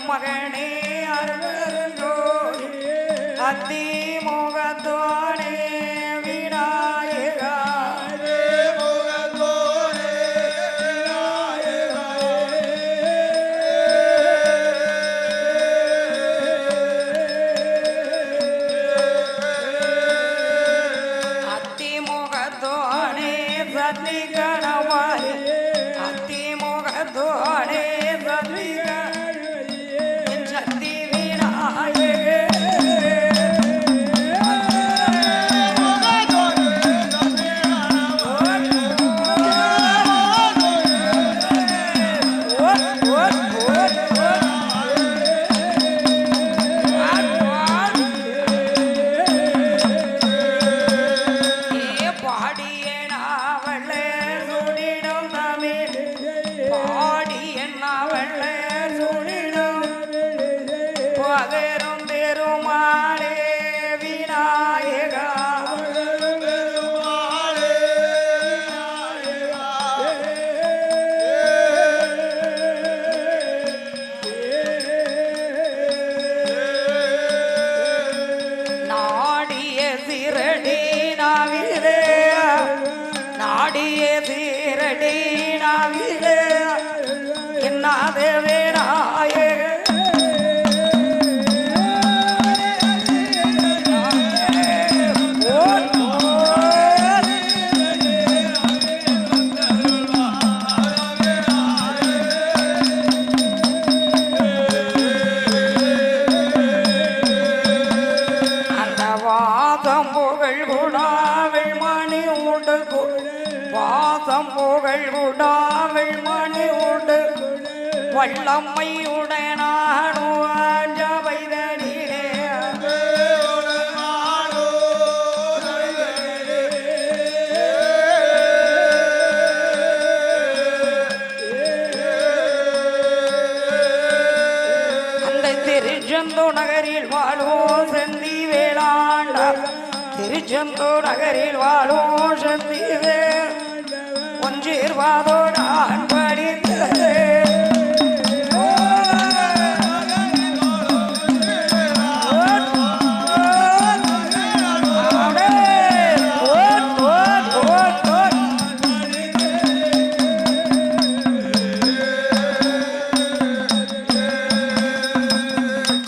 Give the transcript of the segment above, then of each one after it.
மகனே அருள்வருந்தோடி அத்தி முகத்தோனே விநாயகா அத்தி முகத்தோனே சத்தி கணவாரி அத்தி முகத்தோனே சத்தி வல்லம்மையுடனானோ வைதனிலே அந்த திருச்செந்தூர் நகரில் வாழும் செந்தி வேளாண்ட திருச்செந்தூர் நகரில் வாழும் செந்தி ஒன்றிருவாதோடான் படித்தது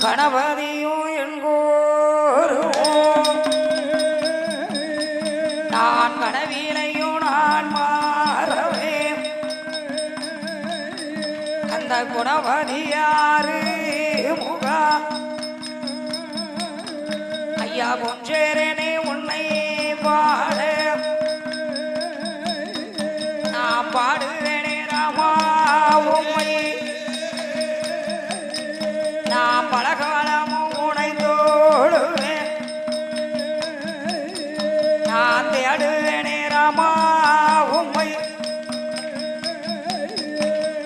கணபதியும் என்கோரு நான் கனவிலையும் நான் மாறவே அந்த குணபதியாரு முகா ஐயா கொஞ்சேரனே உன்னை பாட நான் பாடுவேனே ராமா உம்மை நான் பலகாலமும் உனை தோடுவேன் நான் தேடுவேனே ராமா உம்மை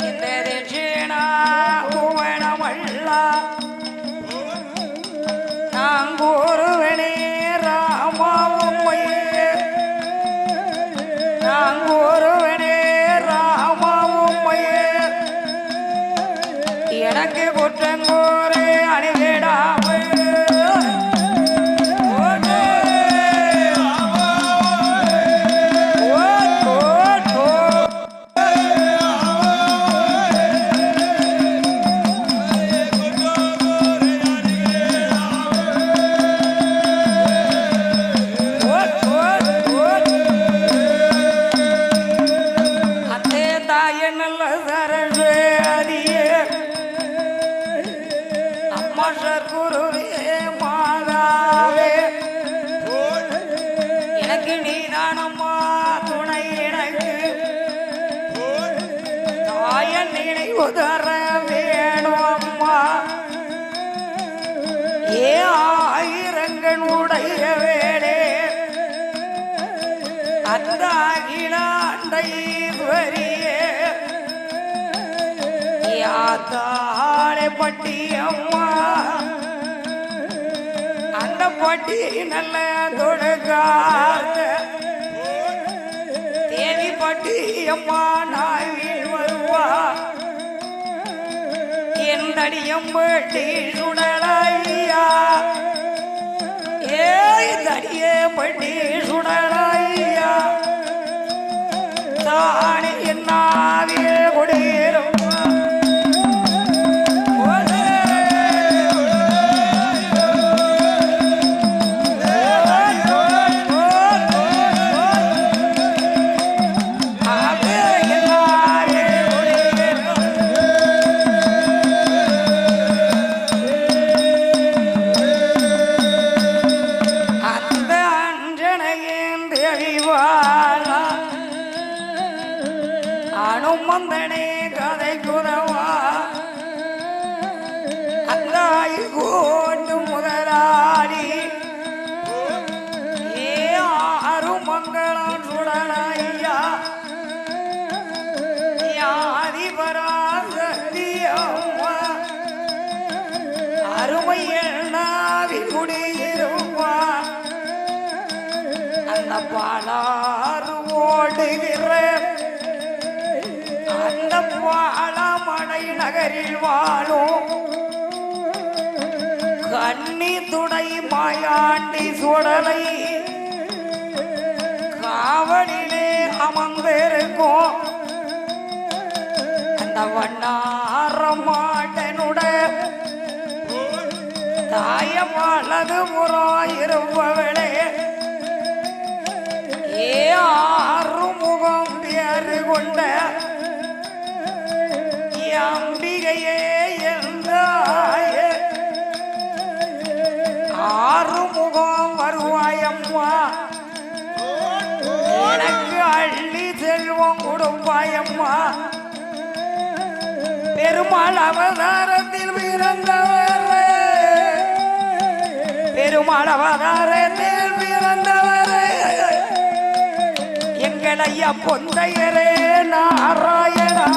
இந்த தேஜேனா உவனமல்லா நான் கூறுவேனே ராமா உம்மை நான் கூறுவேனே ராமா உம்மை எனக்கு குற்றங்கோரே அணிவிடாமல் எனக்கு நீதானம்மா துணை எனக்கு தாயன் நினைவு தர வேணும் அம்மா ஏ ஆயிரங்கள் உடைய வேடே அந்த அகிலாண்டை வரியே யாத்தாளை பட்டி அம்மா அந்த பட்டி நல்ல தொடுகாத்த தேவி பட்டி அம்மா நாவில் வருவா என் தடியம் பட்டி சுடலையா ஏய் தடியே பட்டி சுடலையா தானே என்னாவில் கொடியேறும் அனுமந்தனே கதை குதவா அல்லாய் கோட்டு முதலாளி ஏ ஆறு மங்களம் சுடலையா யாதிபராசக்தி அம்மா அருமையில் நாவி குடியிருப்பா அந்த பாலாறு ஓடுகிற அந்த பாலமடை நகரில் வாழும் கண்ணி துணை மாயாண்டி சுடலை காவலிலே அமர்ந்திருக்கும் அந்த வண்ணார மாட்டனுட தாயமானது புறாயிருப்பவளே ஏ ஆறுமுகம் பேரு கொண்ட அம்பிகையே என்றாய ஆறுமுகம் வருவாயம்மா எனக்கு அள்ளி செல்வம் கொடுப்பாயம்மா பெருமாள் அவதாரத்தில் பிறந்தவர் பெருமாள் அவதாரத்தில் பிறந்தவர் எங்கள் ஐயா பொந்தையரே நாராயணா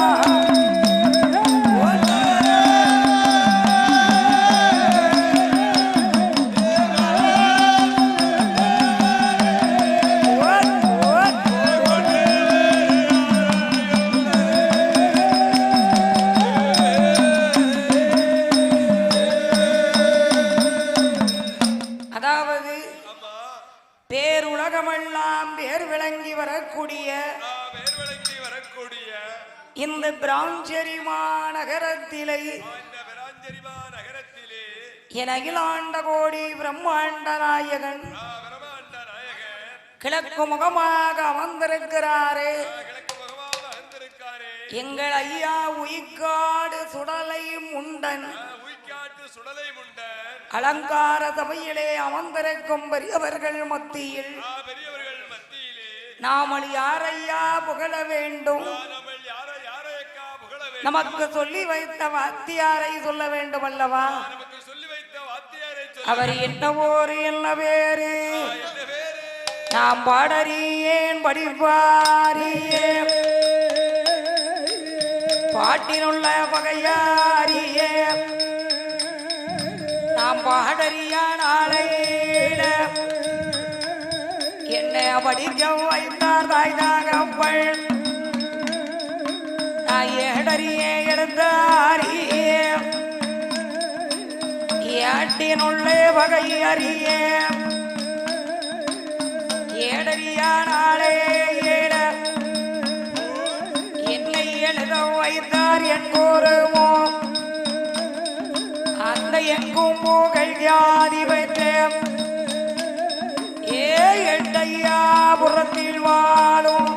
பேருலகமெல்லாம் பேர் விளங்கி வரக்கூடிய இந்த பிராஞ்சரி மாநகரத்திலே என் அகிலாண்ட கோடி பிரம்மாண்ட நாயகன் கிழக்கு முகமாக அமர்ந்திருக்கிறாரே எங்கள் ஐயா உயிக்காடு சுடலை முண்டன் அலங்கார சபையிலே அமர்ந்திருக்கும் பெரியவர்கள் மத்தியில் நாமல் யாரையா புகழ வேண்டும் நமக்கு சொல்லி வைத்த வாத்தியாரை சொல்ல வேண்டும் அல்லவா அவர் என்ன ஊர் என்ன பேரு நாம் பாடறியேன் படிப்பாரியே பாட்டினுள்ள பகையாரியே நாம் பாடறியானாலையிட என்னை படிக்க வைத்தார் தாய் தாகப்பள் நான் ஏடறியே எடுத்தாரியே ஏட்டினுள்ளே வகை அறிய ஏடறியானாலே ஏட என்னை எழுத வைத்தார் என் கூறுமோ அந்த எங்கும் புகழ் வியாதி வைத்தேன் ஏ எட்டையா புறத்தில் வாழும்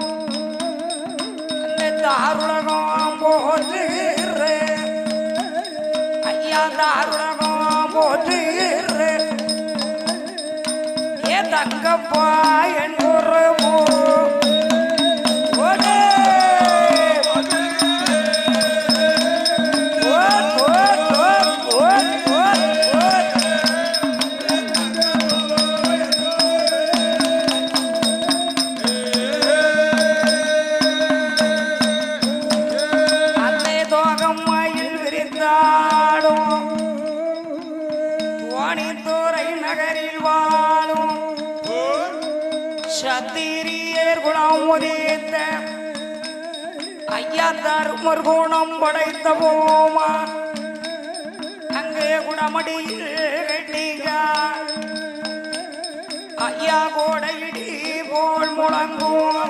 அந்த தாருலகம் போற்றுகிற ஐயா தாருலகம் போற்றுகிற ஏ தங்கப்பா என் உச்சியேர் குணம் உதித்த ஐயா தருமர் குணம் படைத்த போமா அங்கே குணமடியில் கட்டிக்கார் ஐயா கோடையிடி போல் முழங்கும்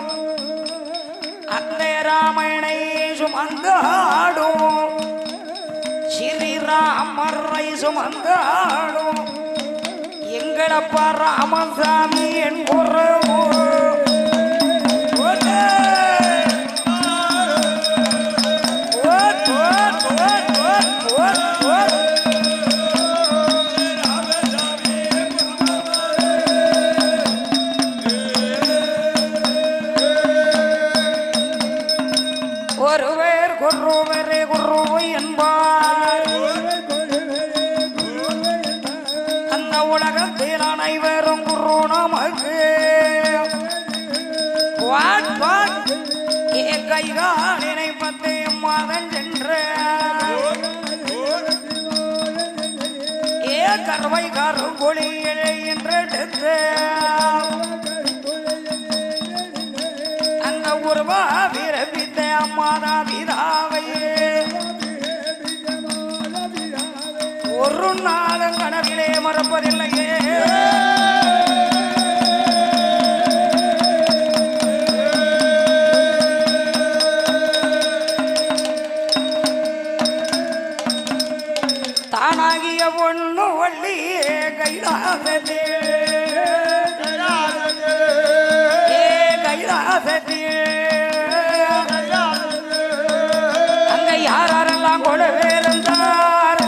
அந்த ராமனை சுமந்தாடும் ஸ்ரீராமரை சுமந்தாடும் எங்களப்பா ராமசாமி என் குறவு ஒருவர் குருவரே குருவு என்பார் அந்த உலகத்தில் அனைவரும் குரு நமக்கு கைகால் இணைப்பத்தை மாதன் சென்ற கருவை கருங்குழியிலே என்றெடுத்து அந்த உருவா விரபித்த மாதா பிதாவையே ஒரு நாளும் கனவிலே மறப்பதில்லையே தானாகிய பொண்ணு வள்ளியே கைலாசத்தே கைலாசத்தே அங்க யாரெல்லாம் கொடவே இருந்தார்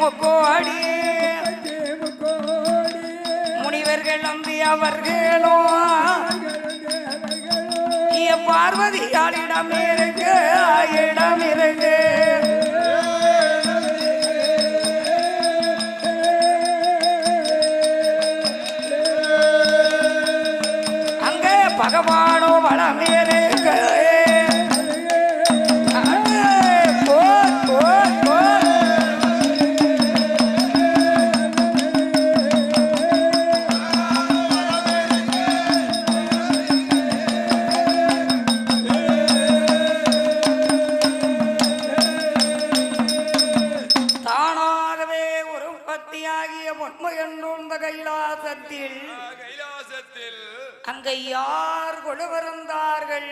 முக்கோடி முனிவர்கள் நம்பி அவர்களோ பார்வதியாளிடம் இருக்கு இடம் இருக்கு அங்கே பகவானோ வளம் இருக்கு அங்க யார் கொலுவிருந்தார்கள்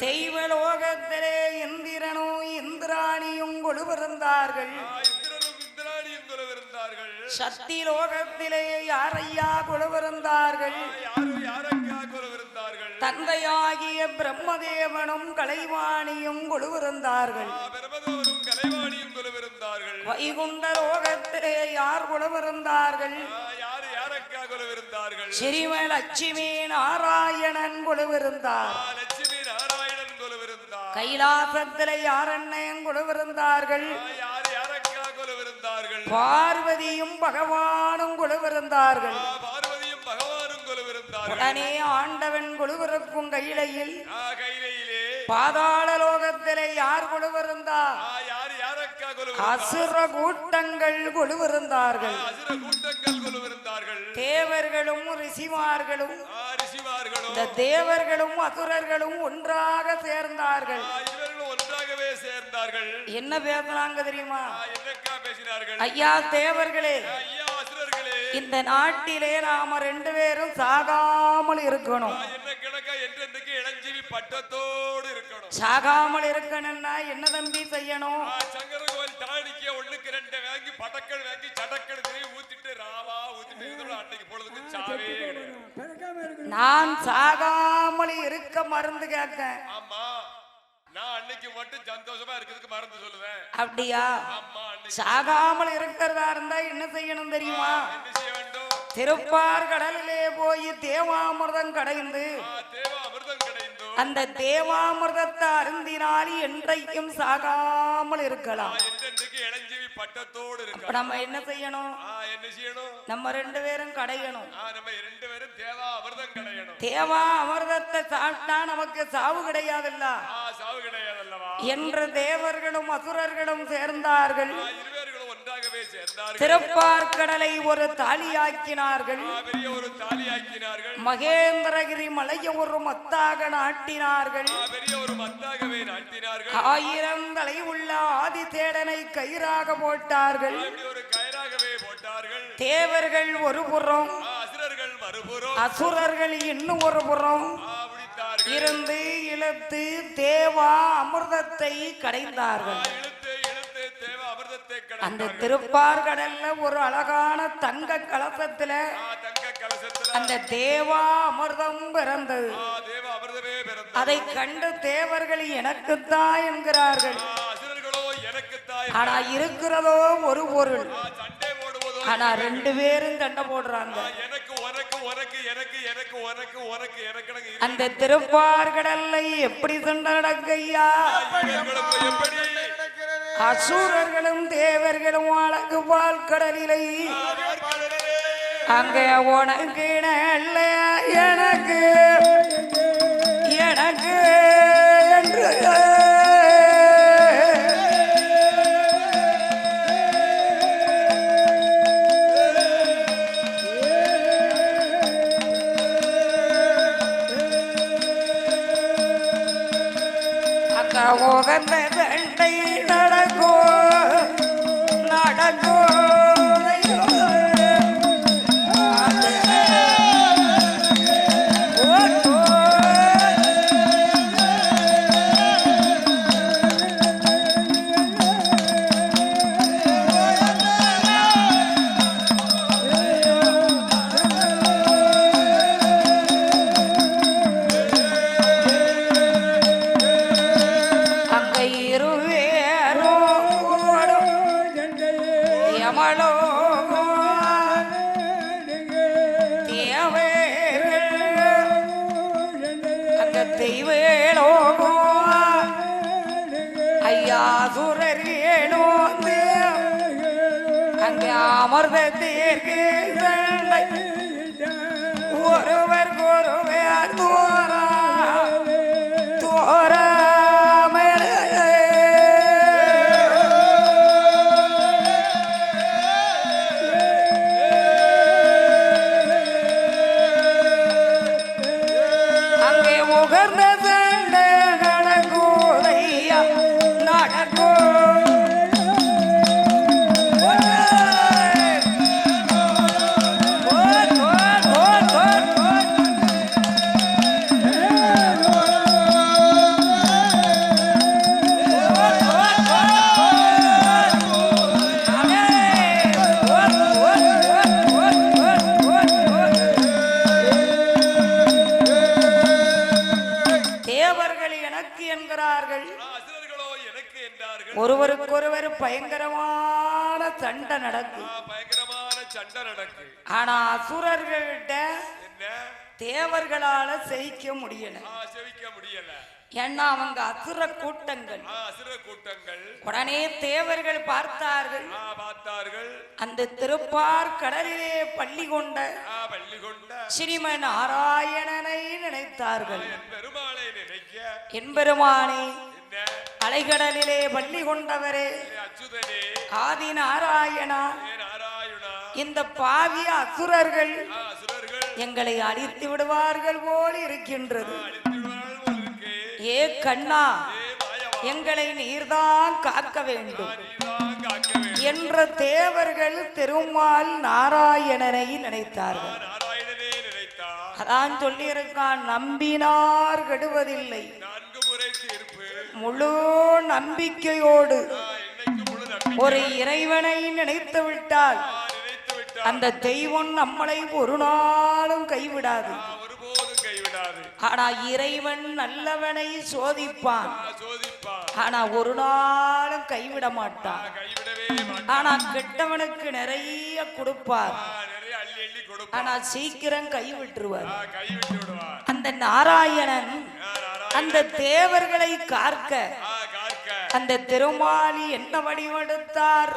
தெய்வலோகத்திலே இந்திரனும் இந்திராணியும் கொலுவிருந்தார்கள் சக்தி லோகத்திலே யாரையா கொலுவிருந்தார்கள் தந்தையாகிய பிரம்மதேவனும் கலைவாணியும் கொலுவிருந்தார்கள் வைகுண்ட லோகத்திலே யார் கொலுவிருந்தார்கள் ஸ்ரீமலட்சுமி நாராயணன் கொலுவிருந்தார் கைலாசத்திலே யார் அண்ணன் கொலுவிருந்தார்கள் பார்வதியும் பகவானும் கொலுவிருந்தார்கள் உடனே ஆண்டவன் கொலுவிருக்கும் கையிலையில் பாதாள லோகத்திலே யார் கொலுவிருந்தார் அசுர கூட்டங்கள் கொலுவிருந்தார்கள் தேவர்களும் ரிஷிமார்களும் இந்த தேவர்களும் அசுரர்களும் ஒன்றாக சேர்ந்தார்கள் என்ன பேசினாங்க தெரியுமா ஐயா தேவர்களே இந்த நாட்டிலே நாம ரெண்டு பேரும் சாகாமல் இருக்கணும் சாகாமல் இருக்கணும்னா என்ன தம்பி செய்யணும் நான் சாகாமல் இருக்க மருந்து கேட்க அப்படியா சாகாமல் இருக்கிறதா இருந்தா என்ன செய்யணும் தெரியுமா திருப்பார் கடலிலே போய் தேவாமிர்தம் கடைந்து அந்த தேவாமிர்தத்தை அருந்தினால் என்றைக்கும் சாகாமல் இருக்கலாம். நம்ம என்ன செய்யணும்? நம்ம 2 பேரும் கடையணும். தேவா அமிர்தத்தை சாப்பிட்டா நமக்கு சாவு கிடையாதுல்ல என்று தேவர்களும் அசுரர்களும் சேர்ந்தார்கள். திருப்பார்கடலை ஒரு தாலியாக்கினார்கள். மகேந்திரகிரி மலையை ஒரு மத்தாக நாட்டினார்கள். 1000 தலை உள்ள ஆதிசேடனை கயிறாக போட்டார்கள். தேவர்கள் ஒரு புறம், அசுரர்கள் இன்னும் ஒரு புறம் இருந்து இழுத்து தேவா அமிர்தத்தை கடைந்தார்கள். அந்த திருப்பார்கடல்ல ஒரு அழகான தங்க கலசத்துல அந்த தேவா அமிர்தம் பிறந்தது. அதை கண்டு தேவர்கள் எனக்குத்தான் என்கிறார்கள். ஆனா இருக்கிறதோ ஒரு பொருள், ஆனா 2 பேரும் சண்டை போடுறாங்க. அந்த திருப்பார்கடல்ல எப்படி சண்டை நடக்கையா? அசுரர்களும் தேவர்களும் அழகு பால் கடலிலை அங்கே உனக்கு எனக்கு எனக்கு என்று அங்க உகந்த சண்டை நடக்கோ நடக்கோ அமர்தத்திற்கு ஒருவர் ஒருவர் தோரா தோரா அங்கே உகர்ந்த சண்டை நடக்கூதையா நடக்கூ ஒருவருக்கொருவர் பயங்கரமான சண்டை நடக்கு. ஆனா அசுரர்கள்ட்ட தேவர்களால செய்ய முடியல. ஏன்னா அவங்க அசுர கூட்டங்கள். உடனே தேவர்கள் பார்த்தார்கள். அந்த திருப்பார் கடலிலே பள்ளி கொண்ட ஸ்ரீமன் நாராயணனை நினைத்தார்கள். என்பெருமானே, அலைகடலிலே பள்ளி கொண்டவரே, ஆதி நாராயணா, இந்த பாவி அசுரர்கள் எங்களை அழித்து விடுவார்கள் போல் இருக்கின்றது. ஏ கண்ணா, எங்களை நீர்தான் காக்க வேண்டும் என்ற தேவர்கள் திருமால் நாராயணனை நினைத்தார்கள். அதான் சொல்லியிருக்கான், நம்பினார் கெடுவதில்லை. முழு நம்பிக்கையோடு ஒரு இறைவனை நினைத்து விட்டால் அந்த தெய்வம் நம்மளை ஒரு நாளும் கைவிடாது. ஆனா இறைவன் நல்லவனை சோதிப்பான், ஆனா ஒரு நாளும் கைவிட மாட்டான். ஆனா கெட்டவனுக்கு நிறைய கொடுப்பார். ஆனா சீக்கிரம் கை விட்டுருவார். அந்த நாராயணன் அந்த தேவர்களை காக்க அந்த திருமாலி என்ன வடிவெடுத்தார்?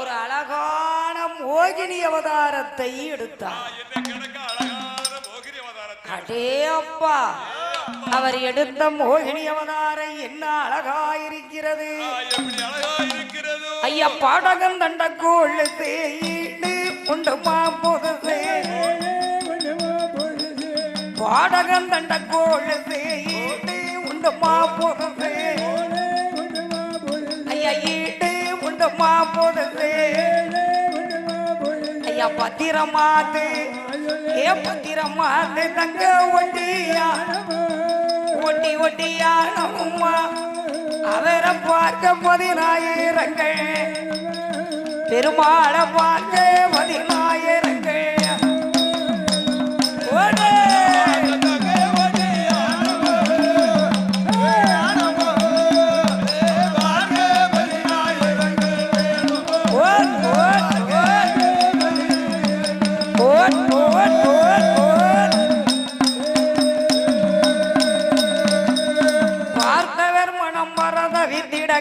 ஒரு அழகான மோகினி அவதாரத்தை எடுத்தார். அடே அப்பா, அவர் எடுத்த மோகினி அவதாரம் என்ன அழகாயிருக்கிறது ஐயா! பாடகம் தண்டக்கோள் தேயிடு உண்டுமா போதே, பாடகம் தண்டக்கோள் தேயிடு உண்டுமா போதே ஐயா, ஈடு உண்டுமா போதே ஐயா. பத்திரமாது ஏ பத்திரமாது தங்க ஒட்டியா ஒட்டி ஒட்டியானம்மா அவரை பார்க்க 10,000 பெருமாளை பார்க்க 10,000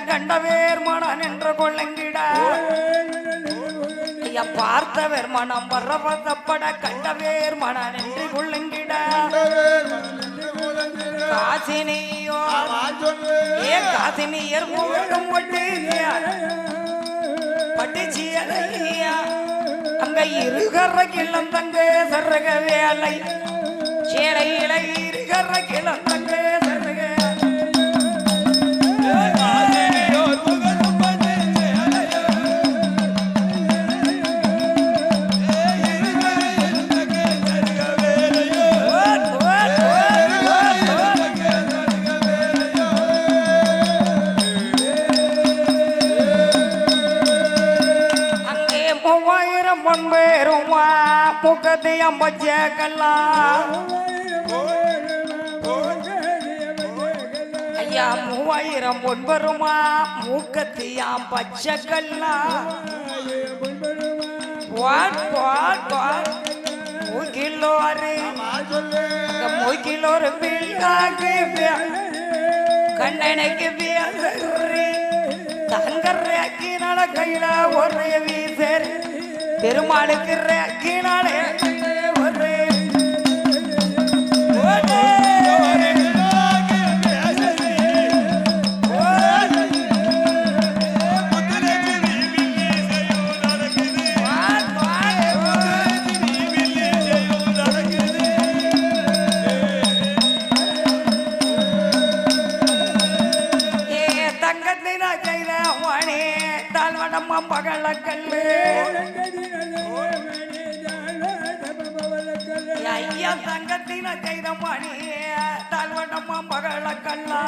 கண்டவேர் மனம் என்று கொள்ளுங்கிட ஐயா. பார்த்தவர் மனம் வரவதப்பட கண்டவேர் மனம் என்று கொள்ளுங்கிட காசினியோ ஏ காசினியர் மூலம் பட்டுச்சியா அங்க இருகர கிளம் தங்க சரக வேலை சேலையில இருகர கிளம் தங்க சரக பொன்பேருமா முகத்தையம் பச்சைக்கலாம் ஐயா. 3000 பொன்பருமா மூக்கத்தியாம் பச்சைக்கலாம் மூக்கிலோரு பிள்ளாக்கு கண்ணனுக்கு தங்கறக்கினால கையில ஒரு வீசர் பெருமாளுக்கு ரக்கினாலே ஒரு தங்கத்தின கைத மணி தாழ்வடம்மா பகலக்கல்லு ஐயா. தங்கத்தின கைத மணி தாழ்வடம்மா பகலக்கல்லா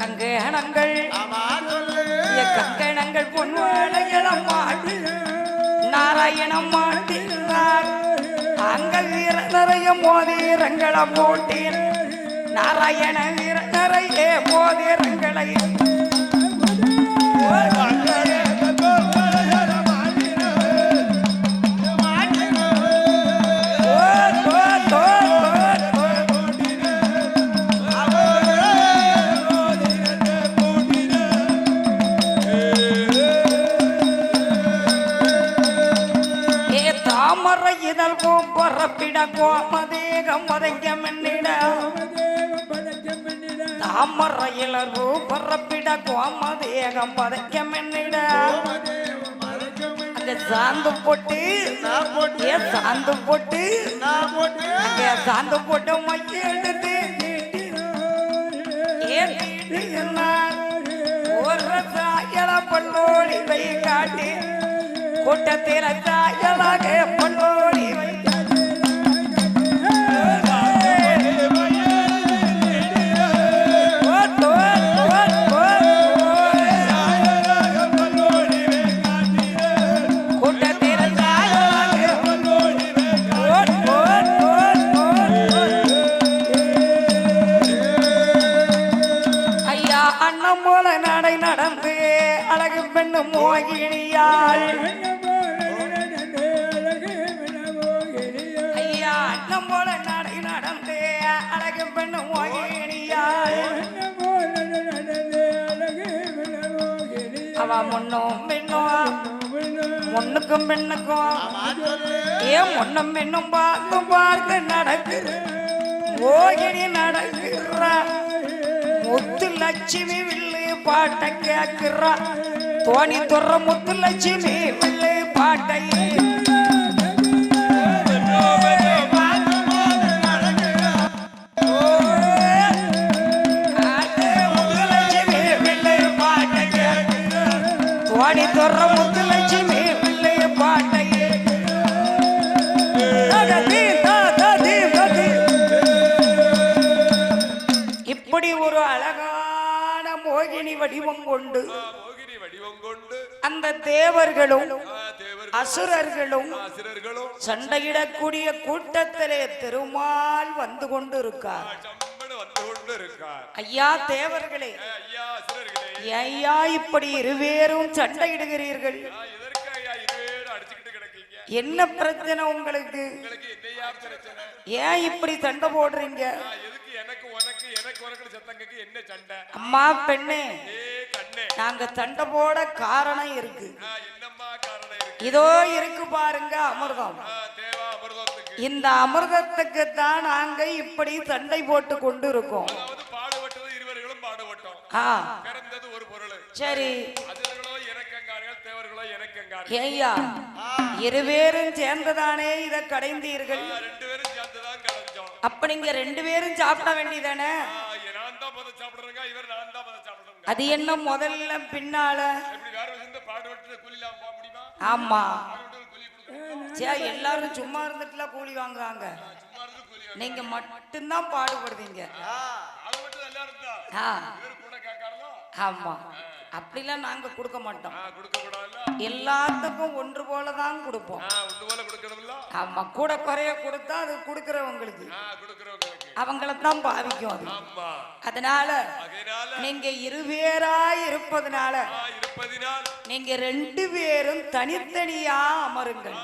கங்கணங்கள் கங்கணங்கள் பொன்வாளையளம் மாட்டி நாராயணம் மாட்டினார். அங்க வீர நிறைய மோதிரங்களை போட்டேன் நாராயண வீர நிறைய மோதிரங்களை தாமரை இதழ் பரப்பிட கோமதேகம் வதைக்க மென்னிட தாமரையிலர்வு பரப்பிட கோமதேகம் வதைக்க மென்னிட அங்க சாந்து போட்டு சாந்து போட்டு அங்க சாந்து போட்டு மைய எடுத்து ஒரு சாயல பல்லோடி வை காட்டி கூட்டத்தில் சாயலாக பல்லோடி வை அன்னம் போல நடை நடந்தே அழகு பெண்ணு மோகினியா அவ முன்னும் பெண்ணும் முன்னுக்கும் பெண்ணுக்கும் ஏன் முன்னும் பெண்ணும் பார்த்து நடக்குது மோகினி நடக்குறா முத்து லட்சுமி வில்லு பாட்ட கேக்குறா தோணி துற முத்து லட்சுமி வில்லு பாட்டை தோணி துற முத்து லட்சுமி வில்லு பாட்டை இப்படி ஒரு அழகான மோகினி வடிவம் கொண்டு அந்த தேவர்களும் அசுரர்களும் சண்டையிடக்கூடிய கூட்டத்திலே திருமால் வந்து கொண்டு இருக்கார். ஐயா தேவர்களே, ஐயா இப்படி இருவேரும் சண்டையிடுகிறீர்கள், என்ன பிரச்சனை உங்களுக்கு? ஏன் இப்படி சண்டை போடுறீங்க? அம்மா பெண்ணே, நாங்க சண்டை போட காரணம் இருக்கு. இதோ இருக்கு பாருங்க அமிர்தம். இந்த அமிர்தத்துக்கு தான் நாங்க இப்படி சண்டை போட்டு கொண்டு இருக்கோம். சரி ஐயா, இருவேரும் சேர்ந்துதானே இதை கடைந்தீர்கள். அப்ப நீங்க ரெண்டு பேரும் சாப்பிட வேண்டியதானே? அது என்ன முதல்ல பின்னால? ஆமா, எல்லாரும் சும்மா இருந்துட்டுல கூலி வாங்குவாங்க, நீங்க மட்டும்தான் பாடுபடுவீங்க. ஆமா, அப்படிலாம் நாங்க கொடுக்க மாட்டோம். எல்லாத்துக்கும் ஒன்று போலதான் கொடுப்போம். ஆமா, கூட குறைய கொடுத்தா அது கொடுக்கிறவங்களுக்கு அவங்களத்தான் பாவிக்கும் அது. அதனால நீங்க இருவேராய் இருப்பதனால நீங்க ரெண்டு பேரும் தனித்தனியா அமருங்கள்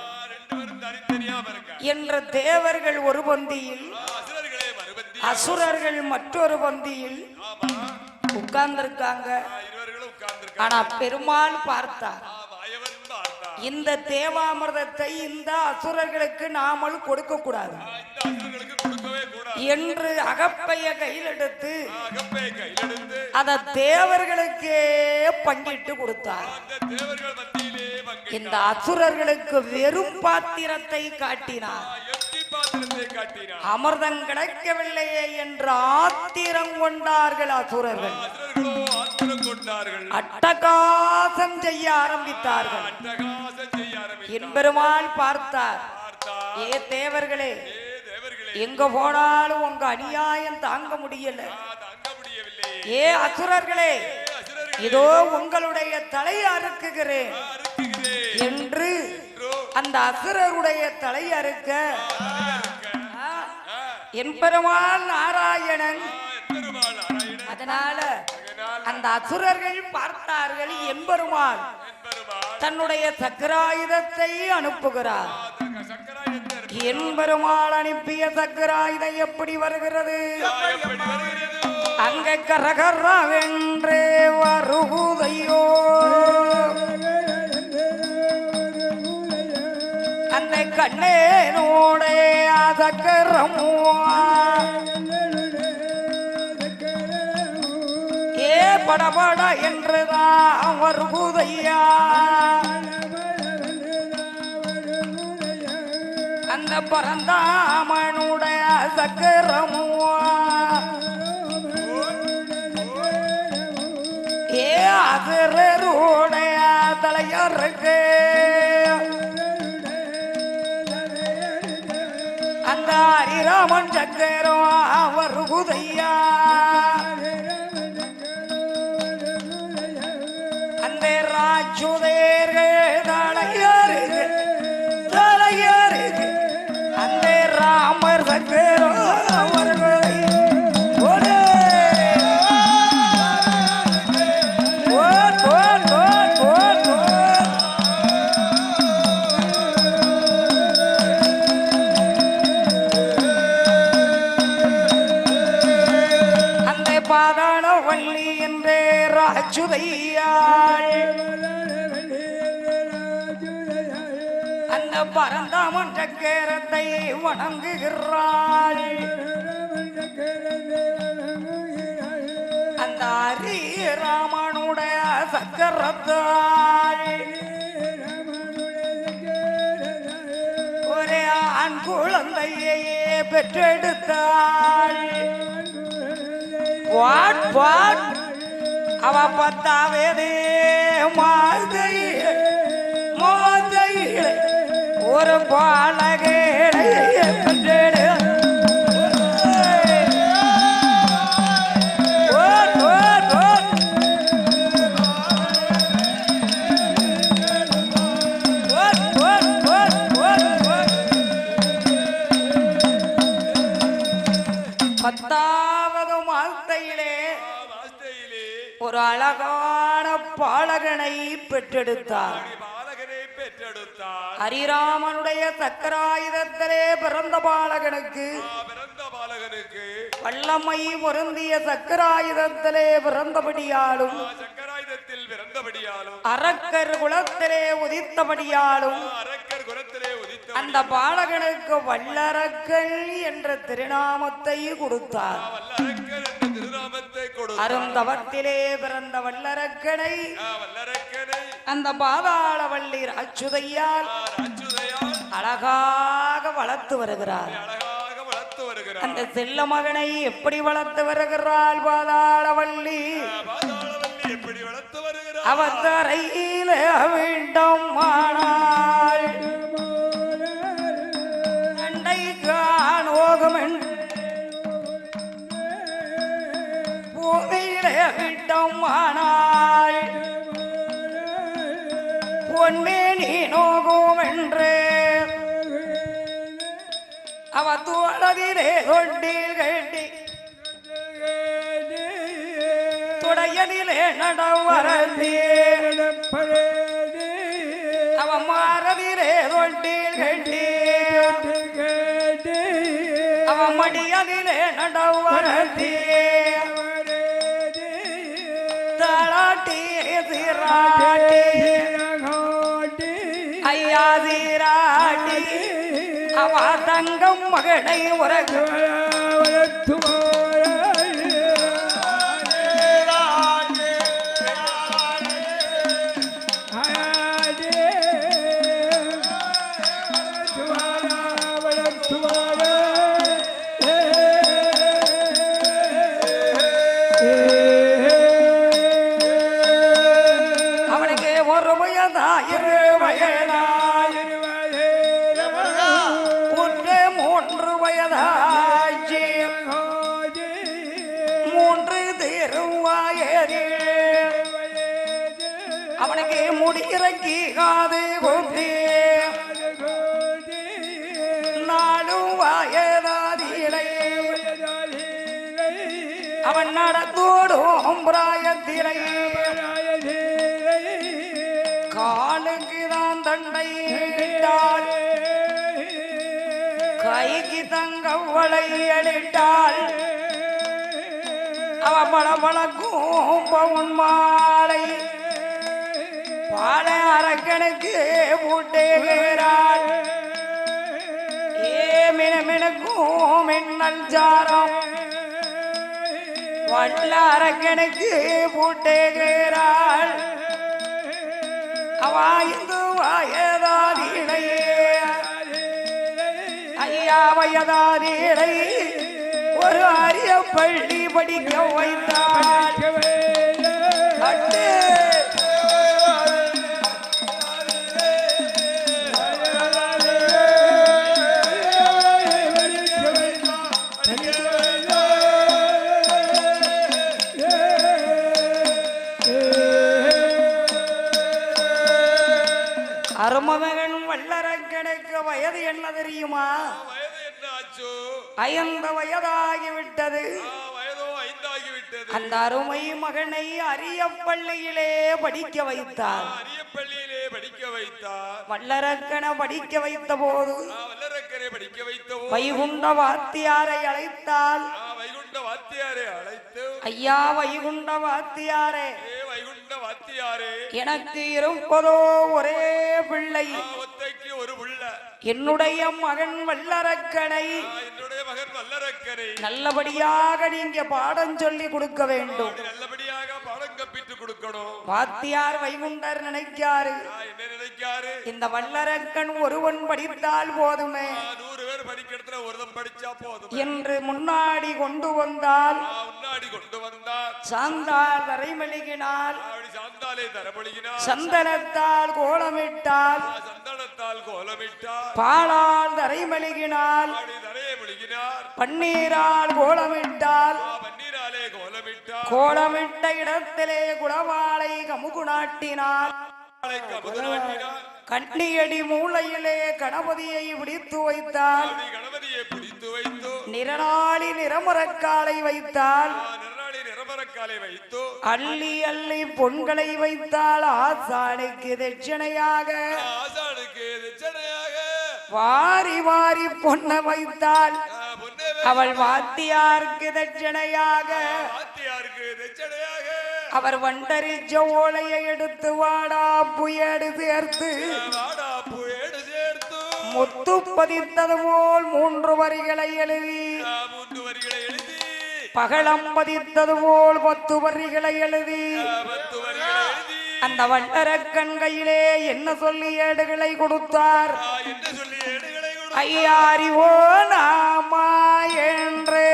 என்ற தேவர்கள் ஒரு பந்தியில், அசுரர்கள் மற்றொரு பந்தியில் உட்கார்ந்திருக்காங்க. ஆனா பெருமாள் பார்த்தார், இந்த தேவாமிர்தத்தை இந்த அசுரர்களுக்கு நாமல் கொடுக்க கூடாது என்று அகப்பைய கையில் எடுத்து அத தேவர்களுக்கே பங்கிட்டு கொடுத்தார். இந்த அசுரர்களுக்கு வெறும் பாத்திரத்தை காட்டினார். அமிர்தம் கிடைக்கவில்லையே என்று ஆத்திரம் கொண்டார்கள் அசுரர்கள். அட்டகாசம் செய்ய ஆரம்பித்தார்கள். எம்பெருமாள் பார்த்தார், ஏ தேவர்களே, எங்க போனாலும் உங்க அநியாயம் தாங்க முடியல. ஏ அசுரர்களே, இதோ உங்களுடைய தலையை அறுக்குகிறேன் என்று அந்த அசுரருடைய தலை அறுக்க எம்பெருமாள் நாராயணன். அதனால அந்த அசுரர்கள் பார்த்தார்கள், எம்பெருமாள் தன்னுடைய சக்கராயுதத்தை அனுப்புகிறார். எம்பெருமாள் அனுப்பிய சக்கராயுதம் எப்படி வருகிறது? அங்க கரகரவென்றே வருகுதையோ, அந்த கண்ணேனோட சக்கரமோ ஏ படபட என்றுதான் வருகுதையா. அந்த பரந்தாமனுடைய சக்கரமோ ஏ அசுரருடைய தலையருக்கு அந்த ஹரிராமன் சக்கரம் வருகுதையா. அந்த ராஜுதேர்கள் தலையருக்கு தலையருக்கு அந்த ராமர் சக்கரம் வருகுதை. அந்த பரந்தாமன் சக்கரத்தை வணங்குகிறாள். அந்த ஹரிராமனுடைய சக்கரத்தாள் ஒரே ஆண் குழந்தையே பெற்றெடுத்தாள். அவ பத்தாவதே மாதையிலே ஒரு பாலகேடை பெற்றெடு. பத்தாவது மாதத்திலே ஒரு அழகான பாலகனை பெற்றெடுத்தார். ஹரிராமனுடைய சக்கராயுதத்திலே பிறந்த பாலகனுக்கு வல்லமை பொருந்திய சக்கராயுதத்திலே பிறந்தபடியாலும் அரக்கர் குலத்திலே உதித்தபடியாலும் அந்த பாலகனுக்கு வல்லரக்கன் என்ற திருநாமத்தை கொடுத்தார். அருந்தவத்திலே பிறந்த வல்லரக்கனை அந்த பாதாள வள்ளி அச்சுதையால் அழகாக வளர்த்து வருகிறார். அந்த செல்ல மகனை எப்படி வளர்த்து வருகிறாள் பாதாள வள்ளி? அவத்தரையில வேண்டும் மானாள் அண்டை காணோகமென் பூமியில விட்டம் மானாள் பொன்மேனி நோகும் என்று அவ தோழதிலே தொண்டில் கட்டி துடையதிலே நடவரந்தே அவ மாறதிலே தொண்டில் கட்டி அவ மடியதிலே நடவரந்தே தளாட்டி சீராட்டி ஐயா சீராட்டி அவ தங்கம் மகனை உறகு அவனுக்கு ஒரு வயதா இரு வயதா ஒன்று 3 வயதாச்சு 3 திருவாயதில் அவனுக்கு முடியிறக்கி காது கொண்டு 4 வயதாதிலை அவன் நடத்தோடும் பிராயத்திலை காலுக்குதான் தண்டை இட்டாள் கைக்கு தங்கவளை அளிட்டாள் அவ பளபளக்கும் பவுன் மாலை பாலை அரக்கனுக்கு பூட்டேகிறாள் மினமினுக்கும் மின்னல் ஜாரம் வல்ல அரக்கனுக்கு பூட்டேகிறாள் அவ இந்து வயதாதிலையே ஐயா வயதாதிலை ஒரு அரிய பள்ளி படிக்க வைத்தாள். அருமகன் வல்லரக்கனுக்கு வயது என்ன தெரியுமா? 5 வயதாகிவிட்டது. அந்த அருமை மகனை அரிய பள்ளியிலே படிக்க வைத்தார். வல்லரக்கனை படிக்க வைத்த போது வைகுண்ட வாத்தியாரை அழைத்தால் ஐயா வைகுண்ட வாத்தியாரே எனக்கு இருப்பதோ ஒரே பிள்ளை என்னுடைய மகன் வல்லரக்கனை நல்லபடியாக நீங்க பாடம் சொல்லி கொடுக்க வேண்டும். நல்லபடியாக பாடம் கற்பித்து கொடுக்கணும். வாத்தியார் வைகுண்டர் நினைக்காரு, இந்த வல்லரக்கன் ஒருவன் படித்தால் போதுமே, 100 பேர் படிக்கிறதுல ஒருவன் படிச்சா போதும் என்று முன்னாடி கொண்டு வந்தால் சாந்தால் தரைமெழுகினால், சந்தனத்தால் கோலமிட்டால், பாலால் தரைமெழுகினால், பன்னீரால் கோலமிட்டால், கோலமிட்ட இடத்திலே குளவாளை கமுகுநாட்டினார். கண்ணியடி மூளையிலே கணபதியை பிடித்து வைத்தால், நிறநாளி நிறமரக்காலை வைத்தால், அள்ளி அள்ளி பொன்களை வைத்தால், ஆசானுக்கு தட்சணையாக வாரி வாரி பொன்ன வைத்தால், அவள் வாத்தியாருக்கு தட்சணையாக அவர் வண்டரிச்ச ஓலையை எடுத்து வாடா புயடு சேர்த்து முத்து பதித்தது போல் 3 வரிகளை எழுதி, பகலம் பதித்தது போல் 10 வரிகளை எழுதி, அந்த வண்டரக்கன் கையிலே என்ன சொல்லி ஏடுகளை கொடுத்தார்? ஐயாரிவோ நாமா என்றே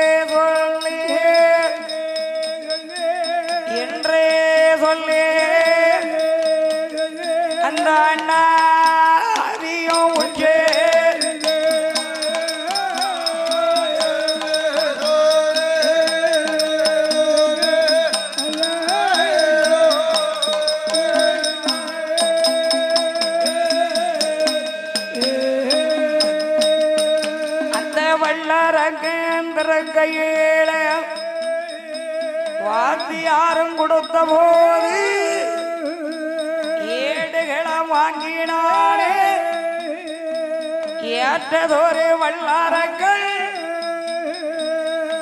சொல்லி அந்த அண்ணாரியும் உச்சே அந்த வல்லரகேந்திர கையில வாத்தியாரும் கொடுத்த போது ஏடுகளை வாங்கினானே, ஏற்றதொரு வல்லாரங்கள்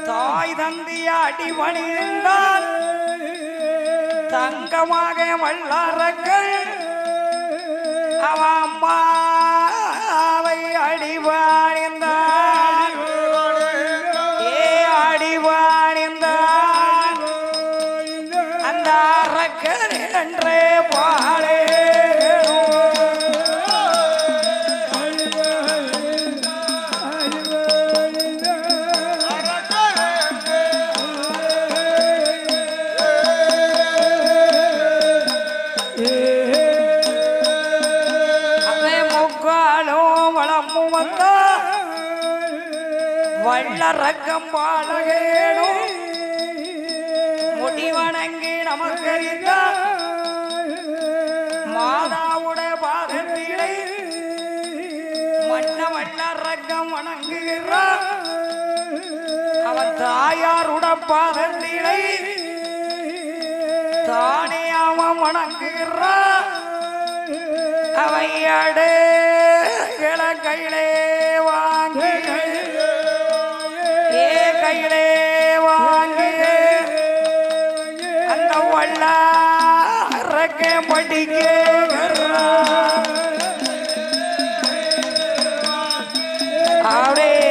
தாய் தந்திய அடிபணிந்தால், தங்கமாக வல்லாரங்கள் அவ அம்மாவை அடிபணிந்தார். அடிபணிந்தார் அந்த அரக்கன் என்றே பாடே. வல்லரக்கம் பாலகேடும் முடிவணங்கி நமக்கறிந்த மாதாவுடைய பாதத்திலே மன்ன வல்லரக்கம் வணங்குகிறார். அவன் தாயாருட பாதத்திலே தானே அவன் வணங்குகிறார். அவையடே கையிலே வாங்கி கையிலே வாங்கி அந்த வல்லாரக்க படிக்க அப்படியே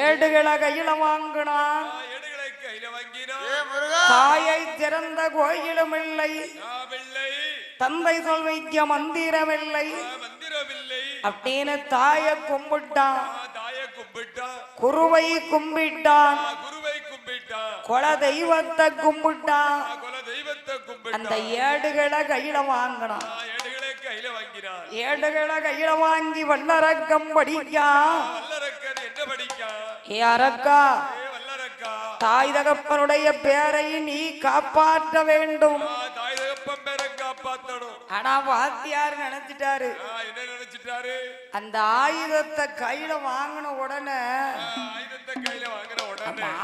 ஏடுகளை கையில வாங்கினான். தாயை திறந்த கோயிலும் இல்லை, தந்தை சொல்வைக்க மந்திரமில்லை அப்படின்னு தாய கும்பிட்டான். குருவை கும்பிட்டான், குல தெய்வத்தை கும்பிட்டான். அந்த ஏடுகளை கையில வாங்கினான். ஏடுகளை கையில வாங்கி வல்லரக்கம் படிக்கான். ஏ அரக்கா, தாய் தகப்பனுடைய பேரை நீ காப்பாற்ற வேண்டும். ஆனா வாத்தியார் நினைச்சிட்டாரு, அந்த ஆயுதத்தை கையில வாங்கின உடனே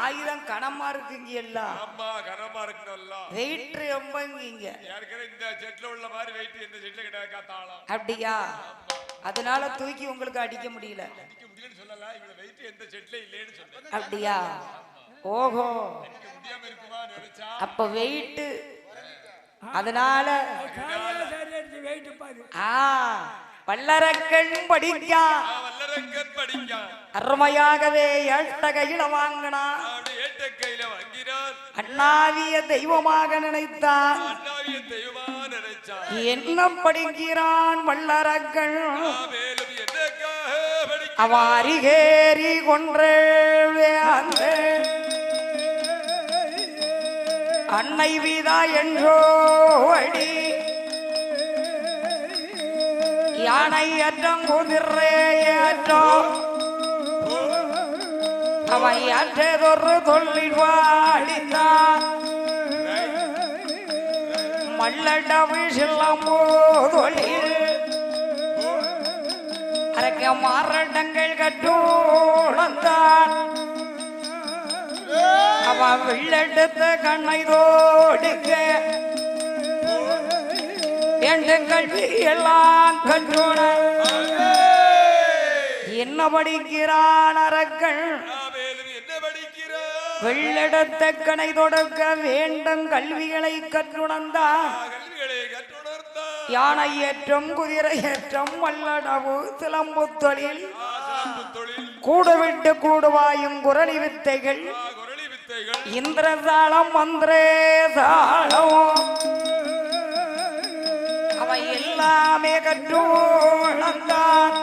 ஆயுதம் கனமா இருக்குங்க, எல்லாம் வெயிட் ரொம்பங்க அப்படியா? அதனால தூக்கி உங்களுக்கு அடிக்க முடியல அப்படியா? ஓஹோ எனக்கு முடியாம இருக்குமா நினைச்சா அப்ப வெயிட் அதனால வெயிட் பாரு ஆ வல்லரக்கண் படிக்கா வல்லரங்கன் படிக்க அருமையாகவே ஏட்டகையில வாங்கினா அப்படி ஏட்ட கையில வாங்கினான் அண்ணாவிய தெய்வமாக நினைத்தான் அண்ணாவிய தெய்வமா நினைச்சான் என்ன படிக்கிறான் வல்லரக்கண் மேலும் என்னக்காக படிக்க அவன் அருகேறி கொன்றே அந்த அன்னை வீதா என்றோ அடி யானை அற்றம் குதிரை ஏற்றம் அவன் ஏற்றதொரு தொழில் வாடித்தான் மல்லடவு செல்லம் தொழில் அரக்க மாரடங்கள் கட்டுத்தான் அவன் வெள்ளெடுத்த கண்ணை தோடுக்க என்ற கல்வி எல்லாம் கற்றுண என்ன படிக்கிறான் அரக்கன் மேலும் என்ன படிக்கிறான் வெள்ளெடுத்த கணை தொடக்க வேண்டும் கல்விகளை கற்றுணர்ந்தான் கல்விகளை கற்றுணர்ந்தான் யானை ஏற்றம் குதிரை ஏற்றம் வல்லடவு சிலம்பு தொழில் தொழில் கூடுவிட்டு கூடுவாயும் குரலி வித்தைகள் குரலி வித்தைகள் இந்திரசாலம் மந்திரேசாலம் அவை எல்லாமே கற்றுணர்ந்தான்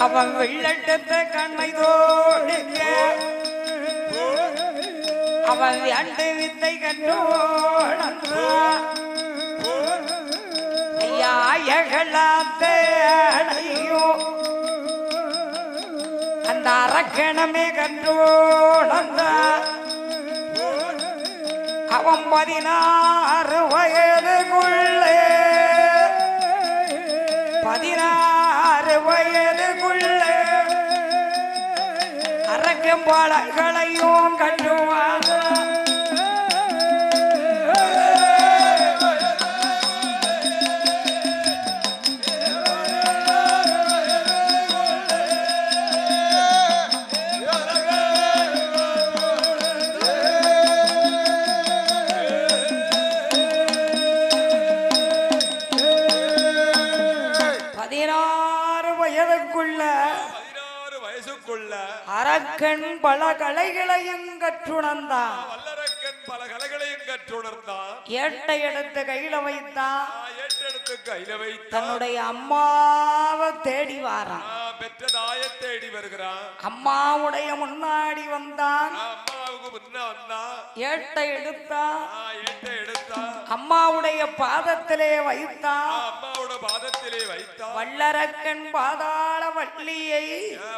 அவன் வெள்ளெடுத்த கண்ணை தோடுக்க அவன் அண்டு வித்தை கற்றுணர்ந்தான் ஐயா எகலாத்தையோ அந்த அரக்கணமே கற்றுணர்ந்தான் அவன் 16 வயதுக்குள்ளே 16 வயதுக்குள்ளே அரக்கம் பாலங்களையும் கற்றுவான் அரக்கன் பல கலைகளையும் கற்றுணர்ந்தான் வல்லரக்கன் பல கலைகளையும் கற்றுணர்ந்தான் ஏட்டை எடுத்து கையில வைத்தான் ஏற்றெடுத்து கையில வைத்தான் தன்னுடைய அம்மாவை தேடி வாரான் பெற்ற தாயை தேடி வருகிறான் அம்மாவுடைய முன்னாடி வந்தான் அம்மாவுக்கு முன்ன வந்தான் ஏட்டை எடுத்தான் ஏட்டை எடுத்தான் அம்மாவுடைய பாதத்திலே வைத்தான் அம்மாவோட பாதத்திலே வைத்தான் வல்லரக்கன் பாதாள வள்ளியை